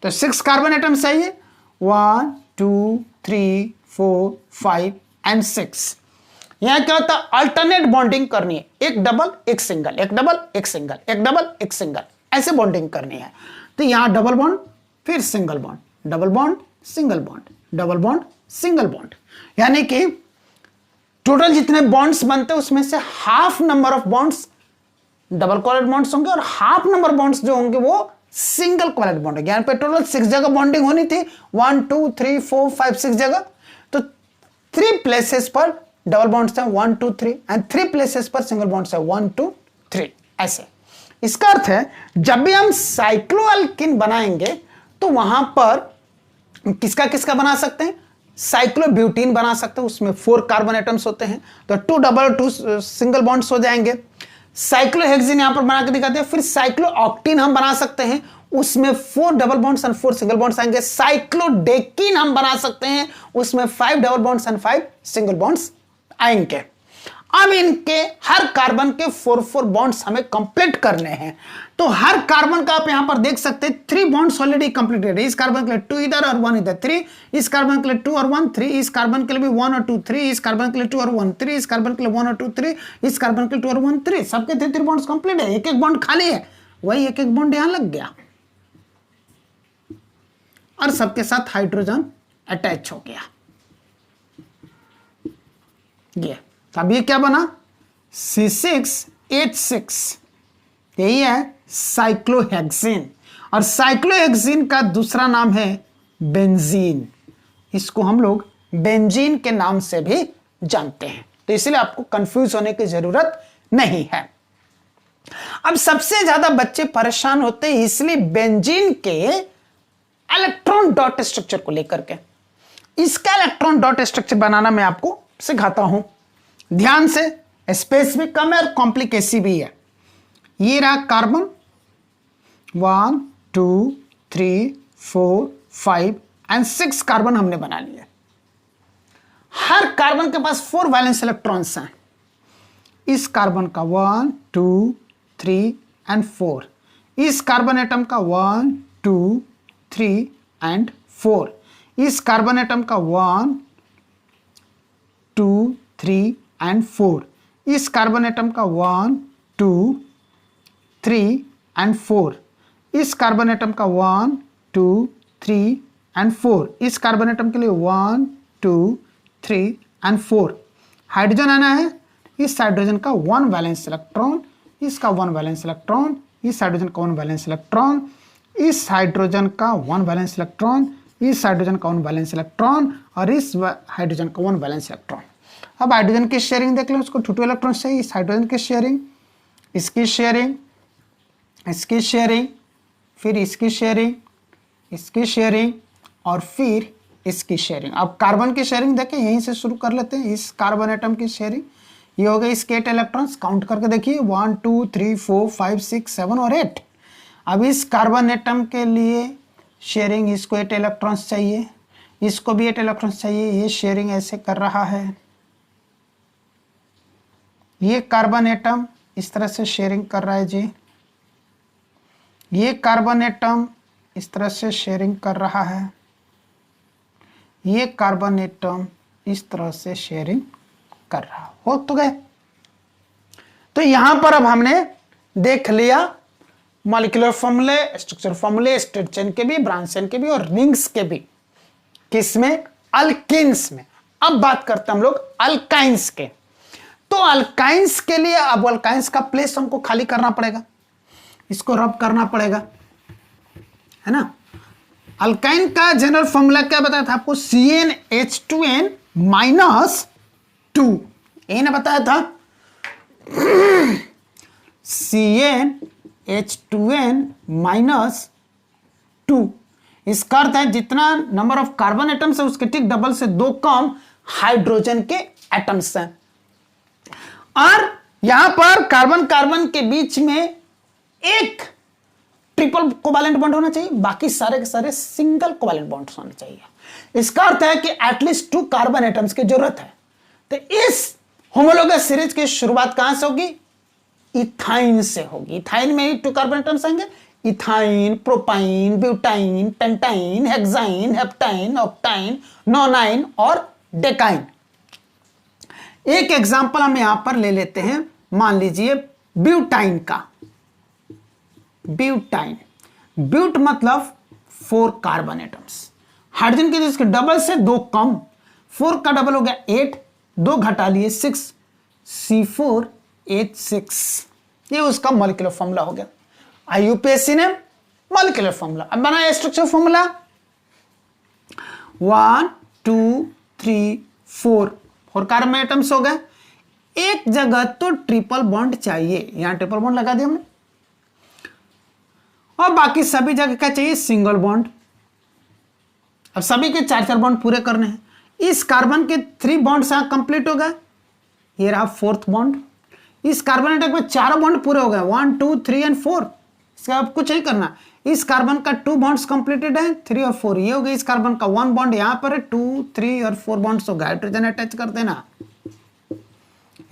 तो 6 कार्बन एटम्स चाहिए, 1 2 3 4 5 एंड 6। यहां क्या होता है? अल्टरनेट बॉन्डिंग करनी है, एक डबल एक सिंगल, एक डबल एक सिंगल, एक डबल एक सिंगल, ऐसे बॉन्डिंग करनी है। तो यहां डबल बॉन्ड, फिर single bond, double bond, single bond, double bond, single bond, यानी कि टोटल जितने बॉन्ड्स बनते हैं उसमें से half number of bonds double covalent bonds होंगे और हाफ नंबर बॉन्ड्स जो होंगे वो सिंगल कोवैलेंट बॉन्ड है। यहां पे टोटल 6 जगह बॉन्डिंग होनी थी, 1 2 3 4 5 6 जगह। तो 3 प्लेसेस पर डबल बॉन्ड्स हैं 1 2 3, एंड 3 प्लेसेस पर सिंगल बॉन्ड्स हैं 1 2 3, ऐसे। इसका अर्थ है जब भी हम साइक्लोअल्किन बनाएंगे तो वहां पर किसका किसका बना सकते हैं? साइक्लोब्यूटीन बना सकते हैं, उसमें 4 कार्बन एटम्स होते हैं, तो 2 डबल 2 सिंगल बॉन्ड्स हो जाएंगे। साइक्लोहेक्सीन यहां पर बना के दिखाते हैं। फिर साइक्लोऑक्टीन हम बना सकते हैं, उसमें 4 double bonds and 4 single bonds आएंगे। साइक्लोडेकिन हम बना सकते हैं, उसमें 5 double bonds and 5 single bonds आएंगे। अब इनके हर कार्बन के 4 बॉन्ड्स हमें कंप्लीट करने हैं। तो हर कार्बन का आप यहां पर देख सकते हैं 3 बॉन्ड्स ऑलरेडी कंप्लीटेड है। इस कार्बन के लिए 2 इधर और 1 इधर, 3। इस कार्बन के लिए 2 और 1 3। इस कार्बन के लिए भी 1 और 2 3। इस कार्बन के लिए 2 और 1 3। इस कार्बन के लिए 1 और 2 3। इस कार्बन के लिए 2 और 1 3। सबके 3 बॉन्ड्स कंप्लीट है, एक एक बॉन्ड खाली है, वही एक एक बॉन्ड यहां लग गया और सबके साथ हाइड्रोजन अटैच हो गया। ये अब ये क्या बना? C6H6, यही है साइक्लोहेक्सीन। और साइक्लोहेक्सीन का दूसरा नाम है बेंजीन। इसको हम लोग बेंजीन के नाम से भी जानते हैं, तो इसलिए आपको कंफ्यूज होने की जरूरत नहीं है। अब सबसे ज्यादा बच्चे परेशान होते हैं इसलिए बेंजीन के इलेक्ट्रॉन डॉट स्ट्रक्चर को लेकर के। इसका इलेक्ट्रॉन डॉट स्ट्रक्चर बनाना मैं आपको सिखाता हूं, ध्यान से। स्पेस भी कम है और कॉम्प्लिकेसी भी है। ये रहा कार्बन 1 2 3 4 5 एंड 6 कार्बन हमने बना लिए। हर कार्बन के पास 4 वैलेंस इलेक्ट्रॉन्स हैं। इस कार्बन का 1 2 3 एंड 4। इस कार्बन एटम का 1 2 3 एंड 4। इस कार्बन एटम का 1 2 3 एंड 4। इस कार्बन एटम का 1 2 3 एंड 4। इस कार्बन एटम का 1 2 3 एंड 4। इस कार्बन एटम के लिए 1 2 3 एंड 4। हाइड्रोजन आना है, इस हाइड्रोजन का 1 वैलेंस इलेक्ट्रॉन, इसका 1 वैलेंस इलेक्ट्रॉन, इस हाइड्रोजन का 1 वैलेंस इलेक्ट्रॉन, इस हाइड्रोजन का 1 वैलेंस इलेक्ट्रॉन, इस हाइड्रोजन का 1 वैलेंस इलेक्ट्रॉन और इस हाइड्रोजन का 1 वैलेंस इलेक्ट्रॉन। अब हाइड्रोजन की शेयरिंग देख लो, उसको 2 इलेक्ट्रॉन चाहिए। इस हाइड्रोजन की शेयरिंग, इसकी शेयरिंग, इसकी शेयरिंग, फिर इसकी शेयरिंग, इसकी शेयरिंग और फिर इसकी शेयरिंग। अब कार्बन की शेयरिंग देखें, यहीं से शुरू कर लेते हैं। इस कार्बन एटम की शेयरिंग, ये हो गए इसके 8 इलेक्ट्रॉन्स, काउंट करके देखिए 1 2 3 4 5 6 7 और 8। अब इस कार्बन एटम के लिए शेयरिंग, इसको 8 इलेक्ट्रॉन्स चाहिए, इसको भी 8 इलेक्ट्रॉन्स चाहिए। ये शेयरिंग ऐसे कर रहा है, ये कार्बन एटम इस तरह से शेयरिंग कर रहा है जी, ये कार्बन एटम इस तरह से शेयरिंग कर रहा है, ये कार्बन एटम इस तरह से शेयरिंग कर रहा हो तो गए। तो यहां पर अब हमने देख लिया मॉलिक्यूलर फॉर्मूले, स्ट्रक्चर फॉर्मूले, स्टेट चेन के भी, ब्रांच चेन के भी और रिंग्स के भी। किसमें? अल्किन्स में। अब बात करते हैं हम लोग अल्काइंस के। तो अल्काइंस के लिए अब अल्काइंस का प्लेस हमको खाली करना पड़ेगा, इसको रब करना पड़ेगा, है ना। अल्काइन का जनरल फॉर्मूला क्या बताया था आपको? CnH2n -2, यही ना बताया था। CnH2n -2, इसका अर्थ है जितना नंबर ऑफ कार्बन एटम्स है उसके ठीक डबल से 2 कम हाइड्रोजन के एटम्स हैं। और यहां पर कार्बन कार्बन के बीच में एक ट्रिपल कोवैलेंट बॉन्ड होना चाहिए, बाकी सारे के सारे सिंगल कोवैलेंट बॉन्ड होने चाहिए। इसका अर्थ है कि एटलीस्ट 2 कार्बन एटम्स की जरूरत है। तो इस होमोलोगस सीरीज की शुरुआत कहां से होगी? इथाइन से होगी। इथाइन में ही 2 कार्बन एटम्स आएंगे, ethyne, propyne, butyne, pentyne, hexyne, heptyne, octyne, nonyne और डेकाइन। एक एग्जांपल हम यहां पर ले लेते हैं, मान लीजिए ब्यूटाइन का। ब्यूटाइन, ब्यूट मतलब 4 कार्बन एटम्स, हाइड्रोजन के जिसके डबल से 2 कम, 4 का डबल हो गया 8, 2 घटा लिए 6, C4H6, ये उसका मॉलिक्यूलर फॉर्मूला हो गया। IUPAC ने मॉलिक्यूलर फॉर्मूला अब बनाया स्ट्रक्चर फॉर्मूला 1 2 3 4 कार्बन एटम्स हो गए। एक जगह तो ट्रिपल बॉन्ड चाहिए, यहां ट्रिपल बॉन्ड लगा दिया हमने, और बाकी सभी जगह क्या चाहिए? Single bond. अब सभी के 4 बॉन्ड पूरे करने हैं। इस कार्बन के 3 बॉन्ड यहां कंप्लीट हो गए, ये रहा 4th बॉन्ड। इस कार्बन एटम में 4 बॉन्ड पूरे हो गए, 1 2 3 एंड 4। इसका अब कुछ नहीं करना। इस कार्बन का 2 बॉन्ड्स कंप्लीटेड है, 3 और 4 ये हो गए। इस कार्बन का 1 बॉन्ड यहां पर है, 2 3 और 4 बॉन्ड्स हो गए। हाइड्रोजन अटैच कर देना।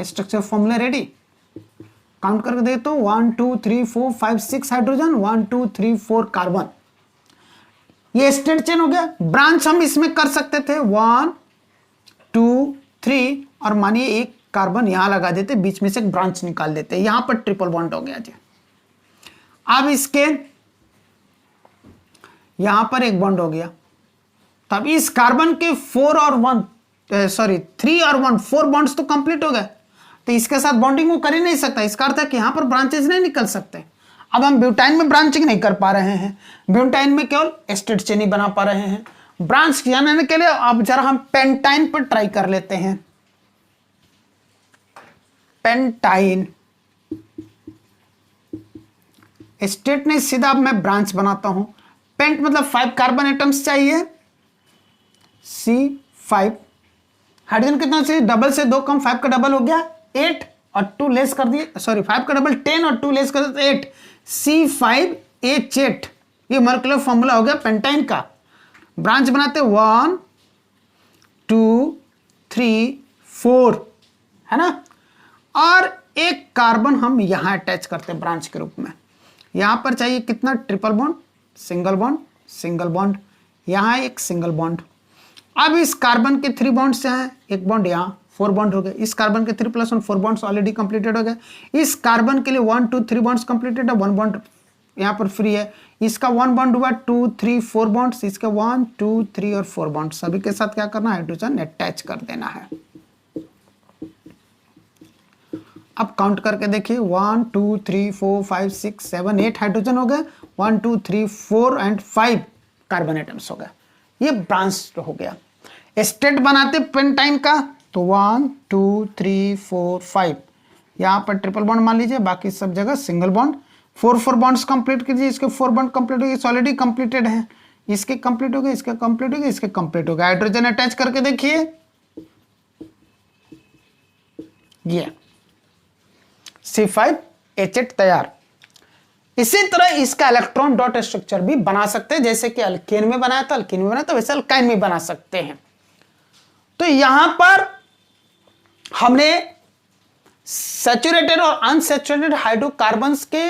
स्ट्रक्चर फॉर्मूला रेडी, काउंट करके दे तो 1 2 3 4 5 6 हाइड्रोजन, 1 2 3 4 कार्बन। ये स्टेट चेन हो गया। ब्रांच हम इसमें कर सकते थे 1 2 3 और मानिए एक कार्बन यहां लगा देते, बीच में से एक ब्रांच निकाल देते, यहां पर ट्रिपल बॉन्ड हो गया जी। अब इसके यहां पर एक बॉन्ड हो गया, तब इस कार्बन के 3 और 1 4 बॉन्ड्स तो कंप्लीट हो गए। तो इसके साथ बॉन्डिंग वो कर ही नहीं सकता, इसका अर्थ है कि यहां पर ब्रांचेज नहीं निकल सकते। अब हम ब्यूटाइन में ब्रांचिंग नहीं कर पा रहे हैं, ब्यूटाइन में केवल स्ट्रेट चेन ही बना पा रहे हैं। ब्रांच जाने के लिए अब जरा हम पेंटाइन पर ट्राई कर लेते हैं। पेंटाइन स्टेट नहीं, सीधा अब मैं ब्रांच बनाता हूं। पेंट मतलब 5 कार्बन एटम्स चाहिए, C5। हाइड्रोजन कितना चाहिए? डबल से 2 कम, 5 का डबल हो गया 8 और 2 लेस कर दिए, 5 का डबल 10 और 2 लेस कर दिए 8, C5H8। ये मॉलिक्यूलर फॉर्मूला हो गया पेंटाइन का। ब्रांच बनाते 1 2 3 4, है ना। और एक कार्बन हम यहां अटैच करते हैं ब्रांच के रूप में। यहां पर चाहिए कितना? Triple bond, single bond, single bond, यहां एक सिंगल बॉन्ड। अब इस कार्बन के 3 बॉन्ड से हैं, एक बॉन्ड यहां, 4 बॉन्ड हो गए। इस कार्बन के 3 + 1 4 बॉन्ड्स ऑलरेडी कंप्लीटेड हो गए। इस कार्बन के लिए 1 2 3 बॉन्ड्स कंप्लीटेड है, 1 बॉन्ड यहां पर फ्री है। इसका 1 बॉन्ड हुआ, 2 3 4 बॉन्ड्स, इसके 1 2 3 और 4 बॉन्ड, सभी के साथ क्या करना? हाइड्रोजन अटैच कर देना है। अब काउंट करके देखिए 1 2 3 4 5 6 7 8 हाइड्रोजन हो गए, 1 2 3 4 एंड 5 कार्बन एटम्स हो गए। ये ब्रांच हो गया। स्टेट बनाते पेंटाइन का तो 1 2 3 4 5, यहाँ पर ट्रिपल बॉन्ड मान लीजिए, बाकी सब जगह सिंगल बॉन्ड। 4 बॉन्ड्स कंप्लीट कीजिए, इसके 4 बॉन्ड कंप्लीट हो गए, ऑलरेडी कंप्लीटेड है, इसके कंप्लीट हो गए, इसके कंप्लीट हो गए, इसके कंप्लीट हो गए। हाइड्रोजन अटैच करके देखिए, ये C5H8 तैयार। इसी तरह इसका इलेक्ट्रॉन डॉट स्ट्रक्चर भी बना सकते हैं, जैसे कि अल्केन में बनाया था, अल्कीन में बनाया था, वैसे अल्काइन में बना सकते हैं। तो यहां पर हमने सैचुरेटेड और अनसैचुरेटेड हाइड्रोकार्बन्स के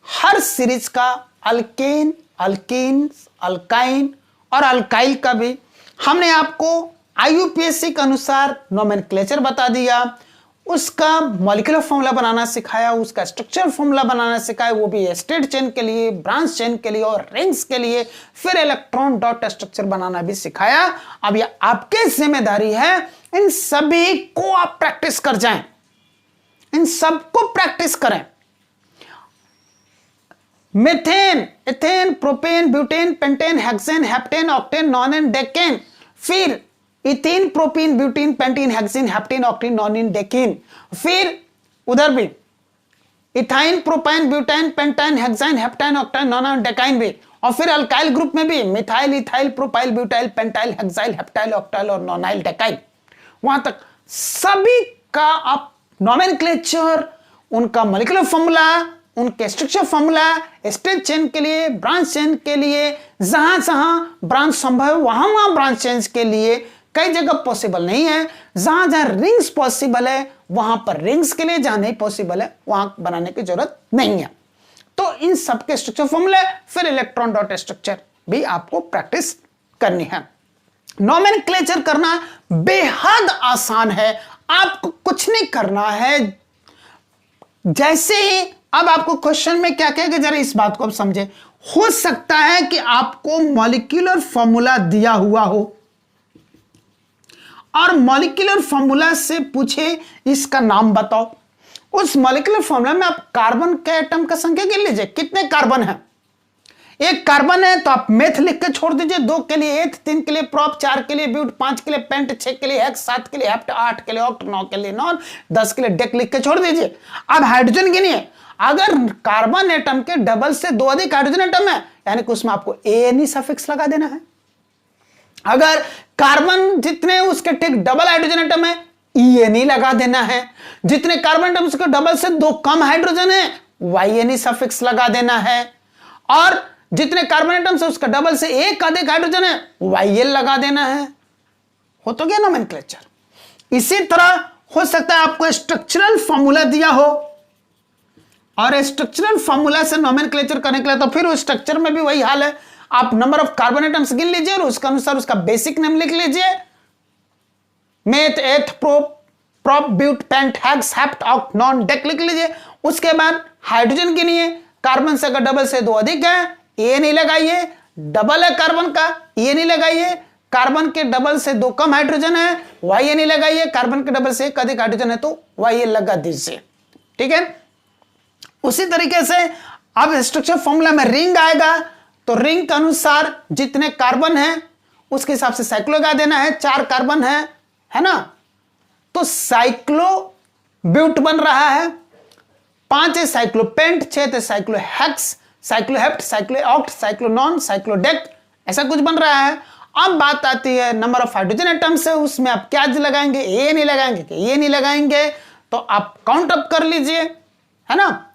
हर सीरीज का अल्केन, अल्कीन्स, अल्काइन और अल्काइल का भी हमने आपको IUPAC के अनुसार नोमेनक्लेचर बता दिया, उसका मॉलिक्यूलर फॉर्मूला बनाना सिखाया, उसका स्ट्रक्चर फॉर्मूला बनाना सिखाया, वो भी स्ट्रेट चेन के लिए, ब्रांच चेन के लिए और रिंग्स के लिए। फिर इलेक्ट्रॉन डॉट स्ट्रक्चर बनाना भी सिखाया। अब ये आपकी जिम्मेदारी है, इन सभी को आप प्रैक्टिस कर जाएं, इन सबको प्रैक्टिस करें। Methane, ethane, propane, butane, pentane, hexane, heptane, octane, nonane, decane, फिर ethane, propene, butene, pentene, hexene, heptene, octene, nonene, decene, फिर उधर भी ethyne, propyne, butyne, pentyne, hexyne, heptyne, octyne, nonyne, decyne भी, और फिर अल्काइल ग्रुप में भी methyl, ethyl, propyl, butyl, pentyl, hexyl, heptyl, octyl और नॉनाइल, डेकाइल, वहां तक सभी का आप नोमेनक्लेचर, उनका मॉलिक्यूलर फॉर्मूला, उनके स्ट्रक्चर फॉर्मूला, स्टेट चेन के लिए, ब्रांच चेन के लिए, जहां जहां ब्रांच संभव है वहां ब्रांच चेन के लिए, कई जगह पॉसिबल नहीं है, जहां जहां रिंग्स पॉसिबल है वहां पर रिंग्स के लिए, जहां नहीं पॉसिबल है वहां बनाने की जरूरत नहीं है। तो इन सबके स्ट्रक्चर फॉर्मूले, फिर इलेक्ट्रॉन डॉट स्ट्रक्चर भी आपको प्रैक्टिस करनी है। नोमेनक्लेचर करना बेहद आसान है, आपको कुछ नहीं करना है। जैसे ही अब आपको क्वेश्चन में क्या कहेगा, जरा इस बात को आप समझे। हो सकता है कि आपको मॉलिक्यूलर फॉर्मूला दिया हुआ हो और मॉलिक्यूलर फॉर्मूला से पूछे इसका नाम बताओ। उस मॉलिक्यूलर फॉर्मूला में आप कार्बन के एटम का संख्या गिन लीजिए, कितने कार्बन है। एक कार्बन है तो आप मेथ लिख के छोड़ दीजिए, 2 के लिए एथ, 3 के लिए प्रॉप, 4 के लिए ब्यूट, 5 के लिए पेंट, 6 के लिए हेक्स, 7 के लिए हेप्ट, 8 के लिए ऑक्ट, 9 के लिए नॉन, 10 के लिए डेक लिख के छोड़ दीजिए। अब हाइड्रोजन गिनिए, अगर कार्बन एटम के डबल से 2 अधिक हाइड्रोजन एटम है, यानी कि उसमें आपको ANE सफिक्स लगा देना है। अगर कार्बन जितने उसके ठीक डबल हाइड्रोजन एटम है, ENE लगा देना है। जितने कार्बन एटम उसके डबल से 2 कम हाइड्रोजन है, YNE सफिक्स लगा देना है। और जितने कार्बन एटम से उसका डबल से 1 अधिक हाइड्रोजन है, YL लगा देना है। हो तो गया नोमेनक्लेचर। इसी तरह हो सकता है आपको स्ट्रक्चरल फॉर्मूला दिया हो और स्ट्रक्चरल फॉर्मूला से नोमेनक्लेचर करने के लिए, तो फिर उस स्ट्रक्चर में भी वही हाल है, आप नंबर ऑफ कार्बन एटम्स गिन लीजिए और उसके अनुसार उसका बेसिक नेम लिख लीजिए, meth, eth, prop, but, pent, hex, hept, oct, non, dec लिख लीजिए। उसके बाद हाइड्रोजन गिनिए, कार्बन से अगर डबल से 2 अधिक है, ANE लगाइए, डबल है कार्बन का, ENE लगाइए, कार्बन के डबल से 2 कम हाइड्रोजन है, YNE लगाइए, कार्बन के डबल से 1 अधिक हाइड्रोजन है तो YL लगा दीजिए। ठीक है। उसी तरीके से अब स्ट्रक्चर फॉर्मूला में रिंग आएगा, तो रिंग के अनुसार जितने कार्बन है उसके हिसाब से साइक्लो लगा देना है। 4 कार्बन है ना, तो साइक्लो ब्यूट बन रहा है, 5 है साइक्लोपेंट, 6 है साइक्लोहेक्स, साइक्लोहेप्ट, साइक्लोऑक्ट, साइक्लोनॉन, साइक्लोडेक, ऐसा कुछ बन रहा है। अब बात आती है नंबर ऑफ हाइड्रोजन एटम्स है, उसमें आप क्या लगाएंगे, ANE लगाएंगे कि ENE लगाएंगे, तो आप काउंट अप कर लीजिए, है ना।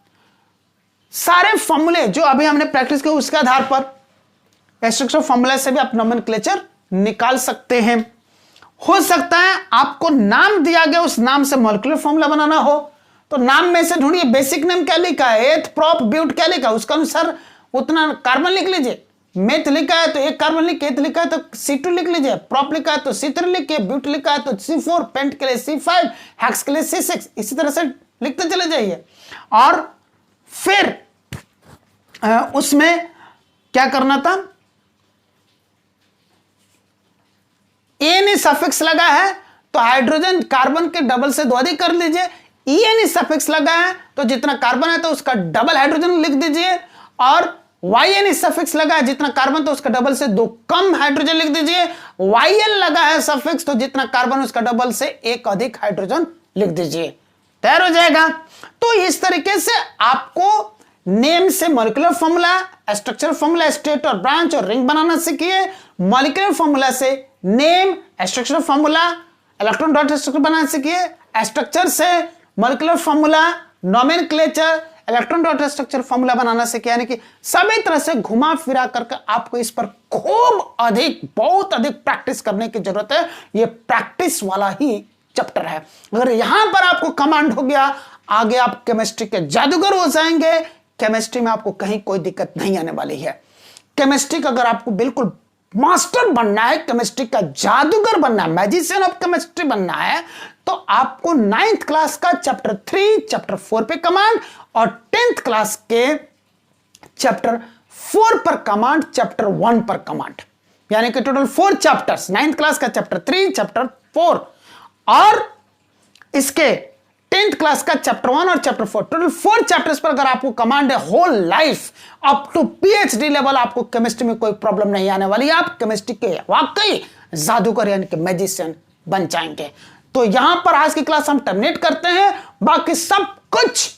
सारे फॉर्मूले जो अभी हमने प्रैक्टिस किया उसके आधार पर स्ट्रक्चर फॉर्मूला से भी आप नोमेनक्लेचर निकाल सकते हैं। हो सकता है आपको नाम दिया गया, उस नाम से मॉलिक्यूलर फॉर्मूला बनाना हो, तो नाम में से ढूंढिए बेसिक नेम क्या लिखा है, एथ, प्रॉप, ब्यूट क्या लिखा है, उसका अनुसार उतना कार्बन लिख लीजिए। मेथ लिखा है तो 1 कार्बन लिखिए, एथ लिखा है तो C2 लिख लीजिए, प्रॉप लिखा है तो C3 लिखिए, ब्यूट लिखा है तो C4, पेंट के लिए C5, हेक्स के लिए C6, इसी तरह से लिखते चले जाइए। और फिर उसमें क्या करना था, ANE सफिक्स लगा है तो हाइड्रोजन कार्बन के डबल से 2 अधिक कर लीजिए, EN सफिक्स लगा है तो जितना कार्बन है तो उसका डबल हाइड्रोजन लिख दीजिए, और YN सफिक्स लगा है जितना कार्बन तो उसका डबल से 2 कम हाइड्रोजन लिख दीजिए। YL लगा है सफिक्स तो जितना कार्बन उसका डबल से 1 अधिक हाइड्रोजन लिख दीजिए। तैयार हो जाएगा। तो इस तरीके से आपको नेम से molecular formula, structural formula, straight और ब्रांच और रिंग बनाना सीखिए। मॉलिक्यूलर फॉर्मूला से name, structural formula, electron dot structure बनाना सीखिए। स्ट्रक्चर से molecular formula, nomenclature, electron dot structure formula बनाना सीखिए। यानी कि सभी तरह से घुमा फिरा करके आपको इस पर खूब अधिक, बहुत अधिक प्रैक्टिस करने की जरूरत है। यह प्रैक्टिस वाला ही चैप्टर है। अगर यहां पर आपको कमांड हो गया, आगे आप केमिस्ट्री के जादूगर हो जाएंगे। केमिस्ट्री में आपको कहीं कोई दिक्कत नहीं आने वाली है। केमिस्ट्री का अगर आपको बिल्कुल मास्टर बनना है, केमिस्ट्री का जादूगर बनना है, मैजिशियन ऑफ केमिस्ट्री बनना है, तो आपको 9th क्लास का चैप्टर 3, चैप्टर 4 पे कमांड और 10th क्लास के चैप्टर 4 पर कमांड, चैप्टर 1 पर कमांड, यानी कि टोटल 4 चैप्टर्स, 9th क्लास का चैप्टर 3, चैप्टर 4 और इसके 10th क्लास का चैप्टर 1 और चैप्टर 4, टोटल 4 चैप्टर्स पर अगर आपको कमांड है, whole life up to PhD level आपको केमिस्ट्री में कोई प्रॉब्लम नहीं आने वाली। आप केमिस्ट्री के वाकई जादूगर यानी कि मैजिशियन बन जाएंगे। तो यहां पर आज की क्लास हम टर्मिनेट करते हैं। बाकी सब कुछ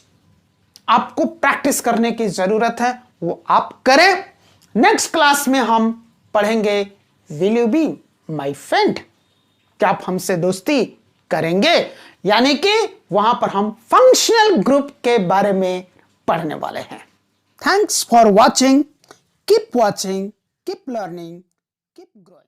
आपको प्रैक्टिस करने की जरूरत है, वो आप करें। नेक्स्ट क्लास में हम पढ़ेंगे will you be my friend, क्या आप हमसे दोस्ती करेंगे, यानी कि वहां पर हम फंक्शनल ग्रुप के बारे में पढ़ने वाले हैं। Thanks for watching, keep learning, keep growing.